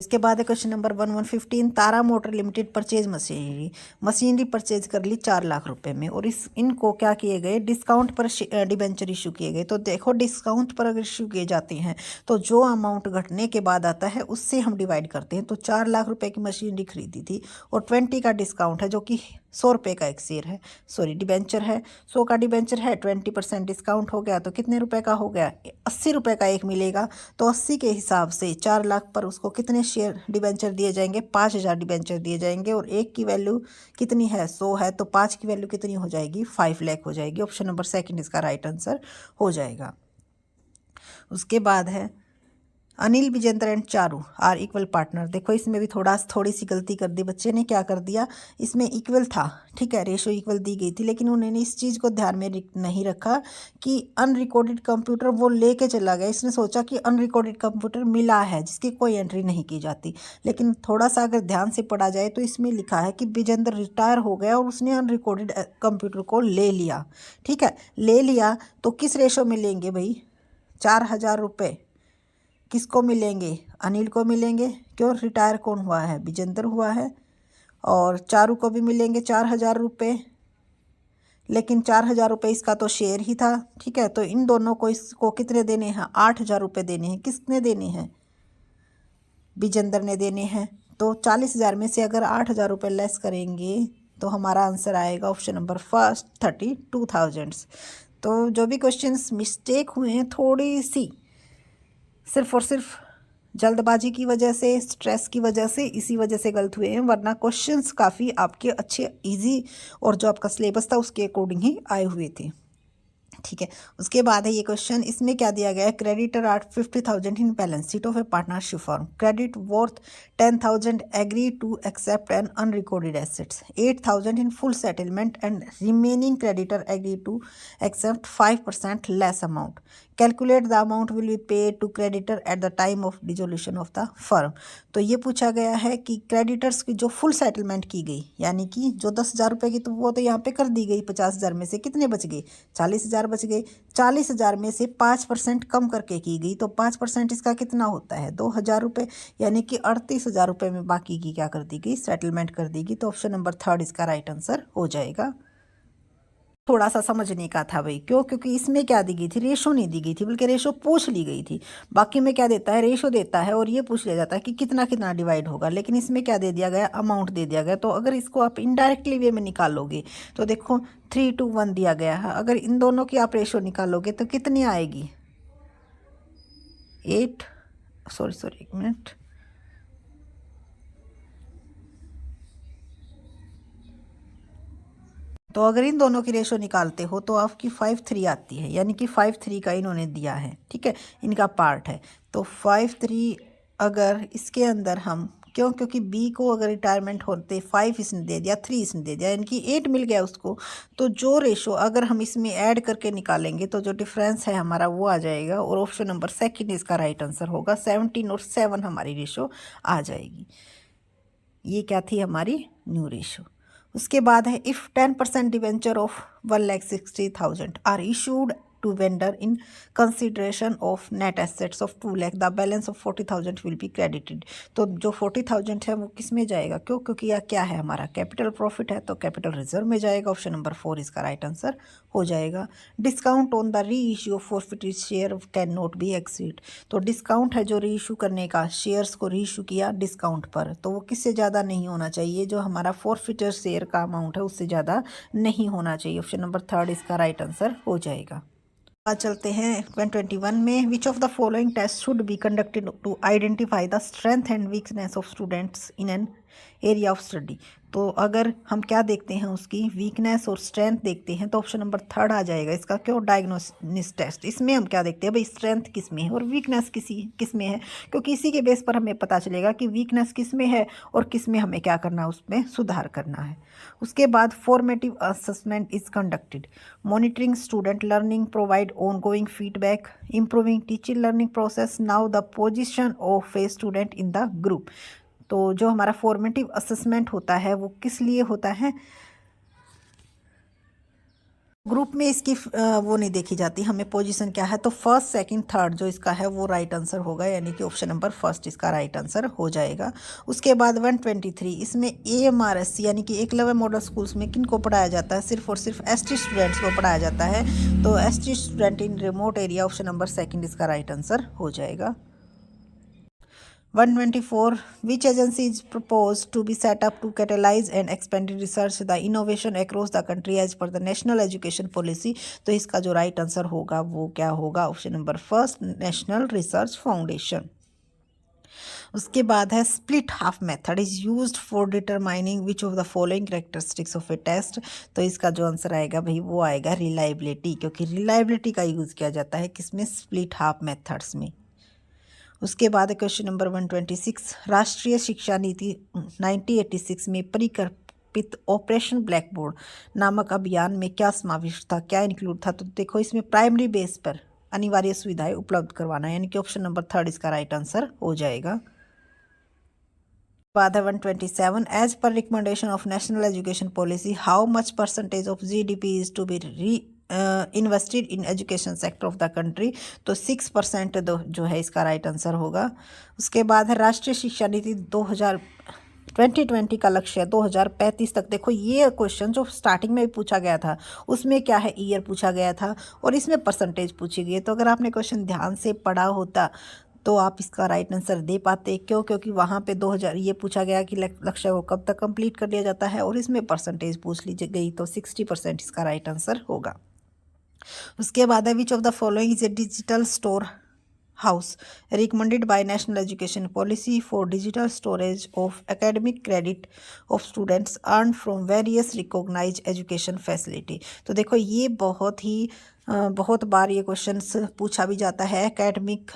इसके बाद है question number 1115, Tara motor limited purchase machinery purchase कर ली 4 लाख रुपए में, और इनको क्या किए गए, डिस्काउंट पर डिबेंचर इशू किए गए। तो देखो डिस्काउंट पर अगर इशू किए जाते हैं तो जो अमाउंट घटने के बाद आता है उससे हम डिवाइड करते हैं। तो 4 लाख रुपए की मशीनरी खरीदी थी, और 20 का डिस्काउंट है, जो कि 100 रुपये का एक शेयर है, सॉरी डिबेंचर है, 100 का डिबेंचर है, 20% डिस्काउंट हो गया, तो कितने रुपए का हो गया, 80 रुपये का एक मिलेगा। तो 80 के हिसाब से 4 लाख पर उसको कितने शेयर डिबेंचर दिए जाएंगे, 5,000 डिबेंचर दिए जाएंगे, और एक की वैल्यू कितनी है, 100 है, तो 5 की वैल्यू कितनी हो जाएगी, 5 लाख हो जाएगी। ऑप्शन नंबर सेकंड इसका राइट आंसर हो जाएगा। उसके बाद है Anil, Vijendra and Charu are equal partner. देखो इसमें भी थोड़ी सी गलती कर दी बच्चे ने। क्या कर दिया, इसमें इक्वल था, ठीक है, रेशो इक्वल दी गई थी, लेकिन उन्होंने इस चीज़ को ध्यान में नहीं रखा कि अनरिकॉर्डेड कंप्यूटर वो लेके चला गया। इसने सोचा कि अनरिकॉर्डेड कंप्यूटर मिला है जिसकी कोई एंट्री नहीं की जाती, लेकिन थोड़ा सा अगर ध्यान से पढ़ा जाए तो इसमें लिखा है कि विजेंद्र रिटायर हो गया और उसने अनरिकॉर्डेड कंप्यूटर को ले लिया। ठीक है, ले लिया तो किस रेशो में लेंगे भाई, 4,000 रुपये किसको मिलेंगे, अनिल को मिलेंगे, क्यों, रिटायर कौन हुआ है, विजेंद्र हुआ है, और चारू को भी मिलेंगे 4,000 रुपये, लेकिन 4,000 रुपये इसका तो शेयर ही था। ठीक है, तो इन दोनों को इसको कितने देने हैं, 8,000 रुपये देने हैं। किसने देने हैं, विजेंद्र ने देने हैं। तो 40,000 में से अगर 8,000 रुपये लेस करेंगे तो हमारा आंसर आएगा ऑप्शन नंबर फर्स्ट 32,000। तो जो भी क्वेश्चंस मिस्टेक हुए हैं थोड़ी सी, सिर्फ और सिर्फ जल्दबाजी की वजह से, स्ट्रेस की वजह से, इसी वजह से गलत हुए हैं, वरना क्वेश्चंस काफ़ी आपके अच्छे इजी और जो आपका सिलेबस था उसके अकॉर्डिंग ही आए हुए थे। ठीक है, उसके बाद है ये क्वेश्चन, इसमें क्या दिया गया है, creditor are 50,000 in balance sheet of a partnership firm, credit worth 10,000 agree to accept an unrecorded assets, 8,000 in full settlement and remaining creditor agree to accept 5% less amount, calculate the amount will be paid to creditor at the time of dissolution of the firm. तो ये पूछा गया है कि creditors की जो full settlement की गई, यानी कि जो 10,000 रुपये की, तो वो तो यहाँ पे कर दी गई, 50,000 में से कितने बच गए, 40,000 बच गए। 40,000 में से 5% कम करके की गई, तो 5% इसका कितना होता है, 2,000 रुपये, यानी कि 38,000 रुपये में बाकी की क्या कर दी गई, सेटलमेंट कर दी गई। तो ऑप्शन नंबर थर्ड इसका राइट आंसर हो जाएगा। थोड़ा सा समझने का था भाई, क्यों, क्योंकि इसमें क्या दी गई थी, रेशो नहीं दी गई थी, बल्कि रेशो पूछ ली गई थी। बाकी में क्या देता है, रेशो देता है और ये पूछ लिया जाता है कि कितना कितना डिवाइड होगा, लेकिन इसमें क्या दे दिया गया, अमाउंट दे दिया गया। तो अगर इसको आप इनडायरेक्टली वे में निकालोगे तो देखो 3:1 दिया गया है, अगर इन दोनों की आप रेशो निकालोगे तो कितनी आएगी, 8, सॉरी 1 मिनट, तो अगर इन दोनों की रेशो निकालते हो तो आपकी 5:3 आती है, यानी कि 5:3 का इन्होंने दिया है। ठीक है, इनका पार्ट है, तो 5:3 अगर इसके अंदर हम, क्यों, क्योंकि बी को अगर रिटायरमेंट होते 5 इसने दे दिया, 3 इसने दे दिया, यानी कि 8 मिल गया उसको। तो जो रेशो अगर हम इसमें ऐड करके निकालेंगे तो जो डिफरेंस है हमारा वो आ जाएगा, और ऑप्शन नंबर सेकंड इसका राइट आंसर होगा। 17 और 7 हमारी रेशो आ जाएगी। ये क्या थी हमारी न्यू रेशो। उसके बाद है, if 10% debenture of 1,60,000 are issued to vendor in consideration of net assets of 2 lakh, the balance of 40,000 will be credited. तो जो 40,000 है वो किस में जाएगा, क्यों, क्योंकि यह क्या है हमारा कैपिटल प्रॉफिट है, तो कैपिटल रिजर्व में जाएगा। ऑप्शन नंबर 4 इसका राइट आंसर हो जाएगा। डिस्काउंट ऑन द री issue of forfeited share can not be exceed, तो डिस्काउंट है जो री इशू करने का, शेयर्स को री इशू किया डिस्काउंट पर, तो वो किससे ज़्यादा नहीं होना चाहिए, जो हमारा फॉरफिटेड शेयर का अमाउंट है उससे ज़्यादा नहीं होना चाहिए। ऑप्शन नंबर थर्ड इसका राइट आंसर हो जाएगा। आज चलते हैं 121 में, which of the following test should be conducted to identify the strength and weakness of students in an area of study. तो अगर हम क्या देखते हैं, उसकी वीकनेस और स्ट्रेंथ देखते हैं, तो ऑप्शन नंबर थर्ड आ जाएगा इसका, क्यों, डायग्नोसिस टेस्ट। इसमें हम क्या देखते हैं भाई, स्ट्रेंथ किस में है और वीकनेस किस में है, क्योंकि इसी के बेस पर हमें पता चलेगा कि वीकनेस किस में है और किस में हमें क्या करना है, उसमें सुधार करना है। उसके बाद formative assessment is conducted, monitoring student learning, provide on going feedback, improving teaching learning process, now the position of a student in the group. तो जो हमारा फॉर्मेटिव असेसमेंट होता है वो किस लिए होता है, ग्रुप में इसकी वो नहीं देखी जाती, हमें पोजीशन क्या है, तो फर्स्ट सेकंड थर्ड जो इसका है वो राइट आंसर होगा, यानी कि ऑप्शन नंबर फर्स्ट इसका राइट आंसर हो जाएगा। उसके बाद 123, इसमें AMRS यानी कि एकलव्य मॉडल स्कूल्स में किन को पढ़ाया जाता है, सिर्फ और सिर्फ ST स्टूडेंट्स को पढ़ाया जाता है, तो ST student in remote area, option number second इसका राइट आंसर हो जाएगा। 124, which agency is proposed to be set up to catalyze and expand research the innovation across the country as per the national education policy। तो इसका जो right answer होगा वो क्या होगा, option number first, national research foundation. उसके बाद है, split half method is used for determining which of the following characteristics of a test. तो इसका जो आंसर आएगा भाई वो आएगा रिलायबिलिटी, क्योंकि रिलायबिलिटी का यूज़ किया जाता है किसमें, स्प्लिट हाफ मेथड्स में। उसके बाद क्वेश्चन नंबर 126, राष्ट्रीय शिक्षा नीति 1986 में परिकल्पित ऑपरेशन ब्लैक बोर्ड नामक अभियान में क्या समाविष्ट था, क्या इंक्लूड था। तो देखो इसमें प्राइमरी बेस पर अनिवार्य सुविधाएं उपलब्ध करवाना, यानी कि ऑप्शन नंबर 3 इसका राइट आंसर हो जाएगा। बाद है 127, as per recommendation of national education policy how much percentage of GDP is to be invested in education sector of the country. तो 6% जो है इसका राइट आंसर होगा। उसके बाद है राष्ट्रीय शिक्षा नीति 2020 का लक्ष्य 2035 तक। देखो ये क्वेश्चन जो स्टार्टिंग में भी पूछा गया था उसमें क्या है, ईयर पूछा गया था और इसमें परसेंटेज पूछी गई है। तो अगर आपने क्वेश्चन ध्यान से पढ़ा होता तो आप इसका राइट आंसर दे पाते। क्यों? क्योंकि वहाँ पे 2000 ये पूछा गया कि लक्ष्य को कब तक कंप्लीट कर लिया जाता है और इसमें परसेंटेज पूछ ली गई, तो 60% इसका राइट आंसर होगा। उसके बाद है which of the following is a digital store house recommended by national education policy for digital storage of academic credit of students earn from various recognise education facility. तो देखो ये बहुत बार ये क्वेश्चन पूछा भी जाता है। Academic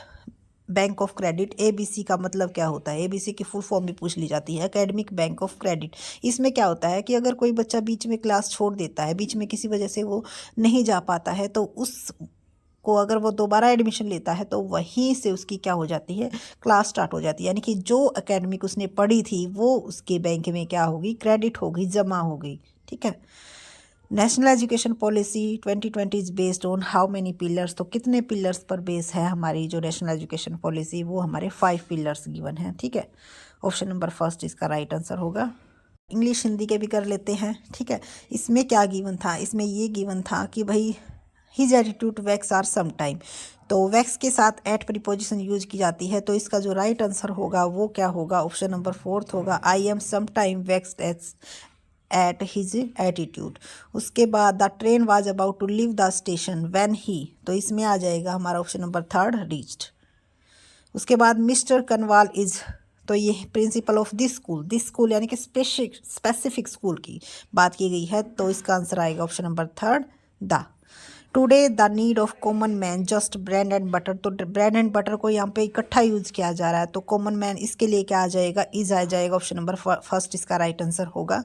bank of credit, ABC का मतलब क्या होता है, ABC की फुल फॉर्म भी पूछ ली जाती है, एकेडमिक बैंक ऑफ क्रेडिट। इसमें क्या होता है कि अगर कोई बच्चा बीच में क्लास छोड़ देता है, बीच में किसी वजह से वो नहीं जा पाता है, तो उसको अगर वो दोबारा एडमिशन लेता है तो वहीं से उसकी क्या हो जाती है, क्लास स्टार्ट हो जाती है। यानी कि जो एकेडमिक उसने पढ़ी थी वो उसके बैंक में क्या होगी, क्रेडिट होगी, जमा हो गई। ठीक है। National education policy 2020 is based on how many pillars. तो कितने पिलर्स पर बेस है हमारी जो नेशनल एजुकेशन पॉलिसी, वो हमारे 5 पिलर्स गिवन हैं। ठीक है। ऑप्शन नंबर 1 इसका राइट आंसर होगा। इंग्लिश हिंदी के भी कर लेते हैं। ठीक है। इसमें क्या गिवन था, इसमें ये गिवन था कि भाई his attitude vex are some time. तो वैक्स के साथ एट प्रीपोजिशन यूज की जाती है, तो इसका जो राइट आंसर होगा वो क्या होगा, ऑप्शन नंबर 4 होगा। I am some time vexed at his attitude. उसके बाद the train was about to leave the station when he, तो इसमें आ जाएगा हमारा ऑप्शन नंबर 3 रीच्ड। उसके बाद मिस्टर कनवाल इज, तो ये प्रिंसिपल ऑफ दिस स्कूल यानी कि स्पेसिफिक स्कूल की बात की गई है, तो इसका आंसर आएगा option number 3 the. Today the need of common man just bread and butter. तो ब्रेड एंड बटर को यहाँ पे इकट्ठा यूज किया जा रहा है, तो कॉमन मैन इसके लिए क्या आ जाएगा, इज आ जाएगा। ऑप्शन नंबर 1 इसका राइट आंसर होगा।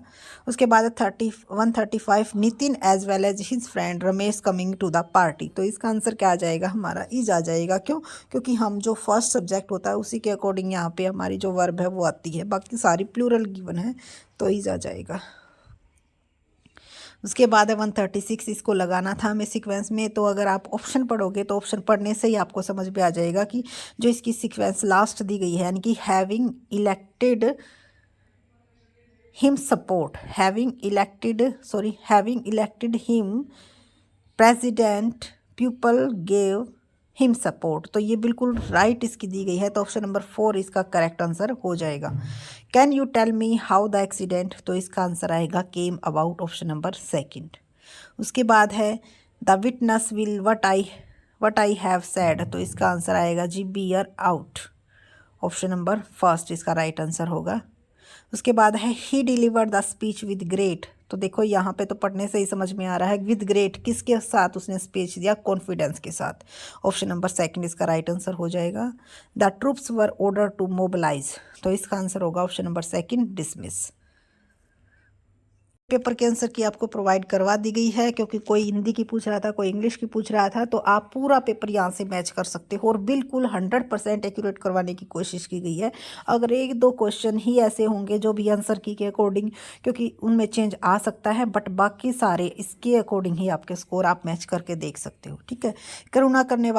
उसके बाद 135 Nitin as well as his friend Ramesh coming to the party. तो इसका आंसर क्या आ जाएगा, हमारा इज आ जाएगा। क्यों? क्योंकि हम जो फर्स्ट सब्जेक्ट होता है उसी के अकॉर्डिंग यहाँ पे हमारी जो वर्ब है वो आती है, बाकी सारी प्लूरल गिवन है, तो इज आ जाएगा। उसके बाद है 136, इसको लगाना था हमें सीक्वेंस में। तो अगर आप ऑप्शन पढ़ोगे तो ऑप्शन पढ़ने से ही आपको समझ में आ जाएगा कि जो इसकी सीक्वेंस लास्ट दी गई है, यानी कि having elected him support, having elected him president people gave him support. तो ये बिल्कुल राइट इसकी दी गई है, तो ऑप्शन नंबर 4 इसका करेक्ट आंसर हो जाएगा। Can you tell me how the accident, तो इसका आंसर आएगा केम अबाउट, ऑप्शन नंबर 2। उसके बाद है the witness will what I have said, तो इसका आंसर आएगा जी बियर आउट, ऑप्शन नंबर 1 इसका राइट आंसर होगा। उसके बाद है he delivered the speech with great. तो देखो यहाँ पे तो पढ़ने से ही समझ में आ रहा है विद ग्रेट किसके साथ उसने स्पीच दिया, कॉन्फिडेंस के साथ। ऑप्शन नंबर 2 इसका राइट आंसर हो जाएगा। The troops were order to mobilise, तो इसका आंसर होगा ऑप्शन नंबर 2 डिसमिस। पेपर के आंसर की आपको प्रोवाइड करवा दी गई है, क्योंकि कोई हिंदी की पूछ रहा था, कोई इंग्लिश की पूछ रहा था, तो आप पूरा पेपर यहाँ से मैच कर सकते हो और बिल्कुल 100% एक्यूरेट करवाने की कोशिश की गई है। अगर 1-2 क्वेश्चन ही ऐसे होंगे जो भी आंसर की के अकॉर्डिंग, क्योंकि उनमें चेंज आ सकता है, बट बाकी सारे इसके अकॉर्डिंग ही आपके स्कोर आप मैच करके देख सकते हो। ठीक है। करुणा करने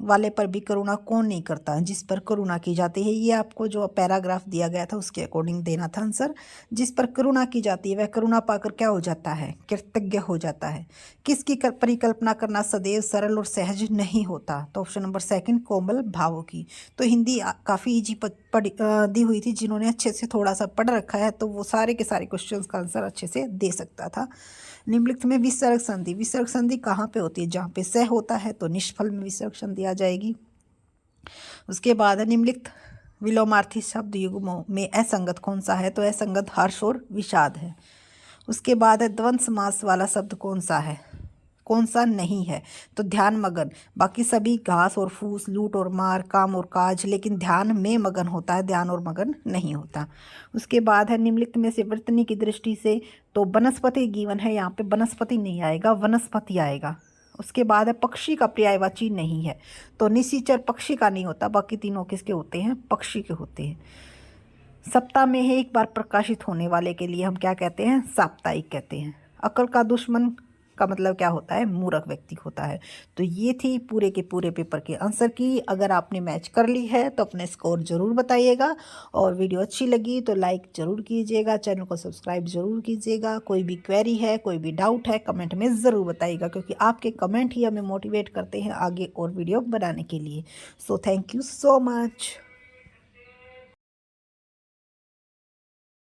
वाले पर भी करुणा कौन नहीं करता, जिस पर करुणा की जाती है, ये आपको जो पैराग्राफ दिया गया था उसके अकॉर्डिंग देना था आंसर। जिस पर करुणा की जाती है वह करुणा पाकर क्या हो जाता है, कृतज्ञ हो जाता है। किसकी परिकल्पना करना सदैव सरल और सहज नहीं होता, तो ऑप्शन नंबर 2 कोमल भावों की। तो हिंदी काफ़ी ईजी दी हुई थी, जिन्होंने अच्छे से थोड़ा सा पढ़ रखा है तो वो सारे के सारे क्वेश्चंस का आंसर अच्छे से दे सकता था। निम्नलिखित में विसर्ग संधि कहाँ पे होती है, जहाँ पे स होता है तो निष्फल में विसर्ग संधि आ जाएगी। उसके बाद निम्नलिखित विलोमार्थी शब्द युग्मों में असंगत कौन सा है, तो असंगत हर्ष और विषाद है। उसके बाद द्वंद्व समास वाला शब्द कौन सा है, कौन सा नहीं है, तो ध्यान मगन। बाकी सभी घास और फूस, लूट और मार, काम और काज, लेकिन ध्यान में मगन होता है, ध्यान और मगन नहीं होता। उसके बाद है निम्नलिखित में से वर्तनी की दृष्टि से, तो वनस्पति गिवन है, यहाँ पे वनस्पति नहीं आएगा, वनस्पति आएगा। उसके बाद है पक्षी का पर्यायवाची नहीं है, तो निशाचर पक्षी का नहीं होता, बाकी तीनों किसके होते हैं, पक्षी के होते हैं। सप्ताह में है एक बार प्रकाशित होने वाले के लिए हम क्या कहते हैं, साप्ताहिक कहते हैं। अकल का दुश्मन का मतलब क्या होता है, मूर्ख व्यक्ति होता है। तो ये थी पूरे के पूरे पेपर के आंसर की। अगर आपने मैच कर ली है तो अपने स्कोर ज़रूर बताइएगा, और वीडियो अच्छी लगी तो लाइक ज़रूर कीजिएगा, चैनल को सब्सक्राइब ज़रूर कीजिएगा। कोई भी क्वेरी है, कोई भी डाउट है, कमेंट में ज़रूर बताइएगा, क्योंकि आपके कमेंट ही हमें मोटिवेट करते हैं आगे और वीडियो बनाने के लिए। So thank you so much.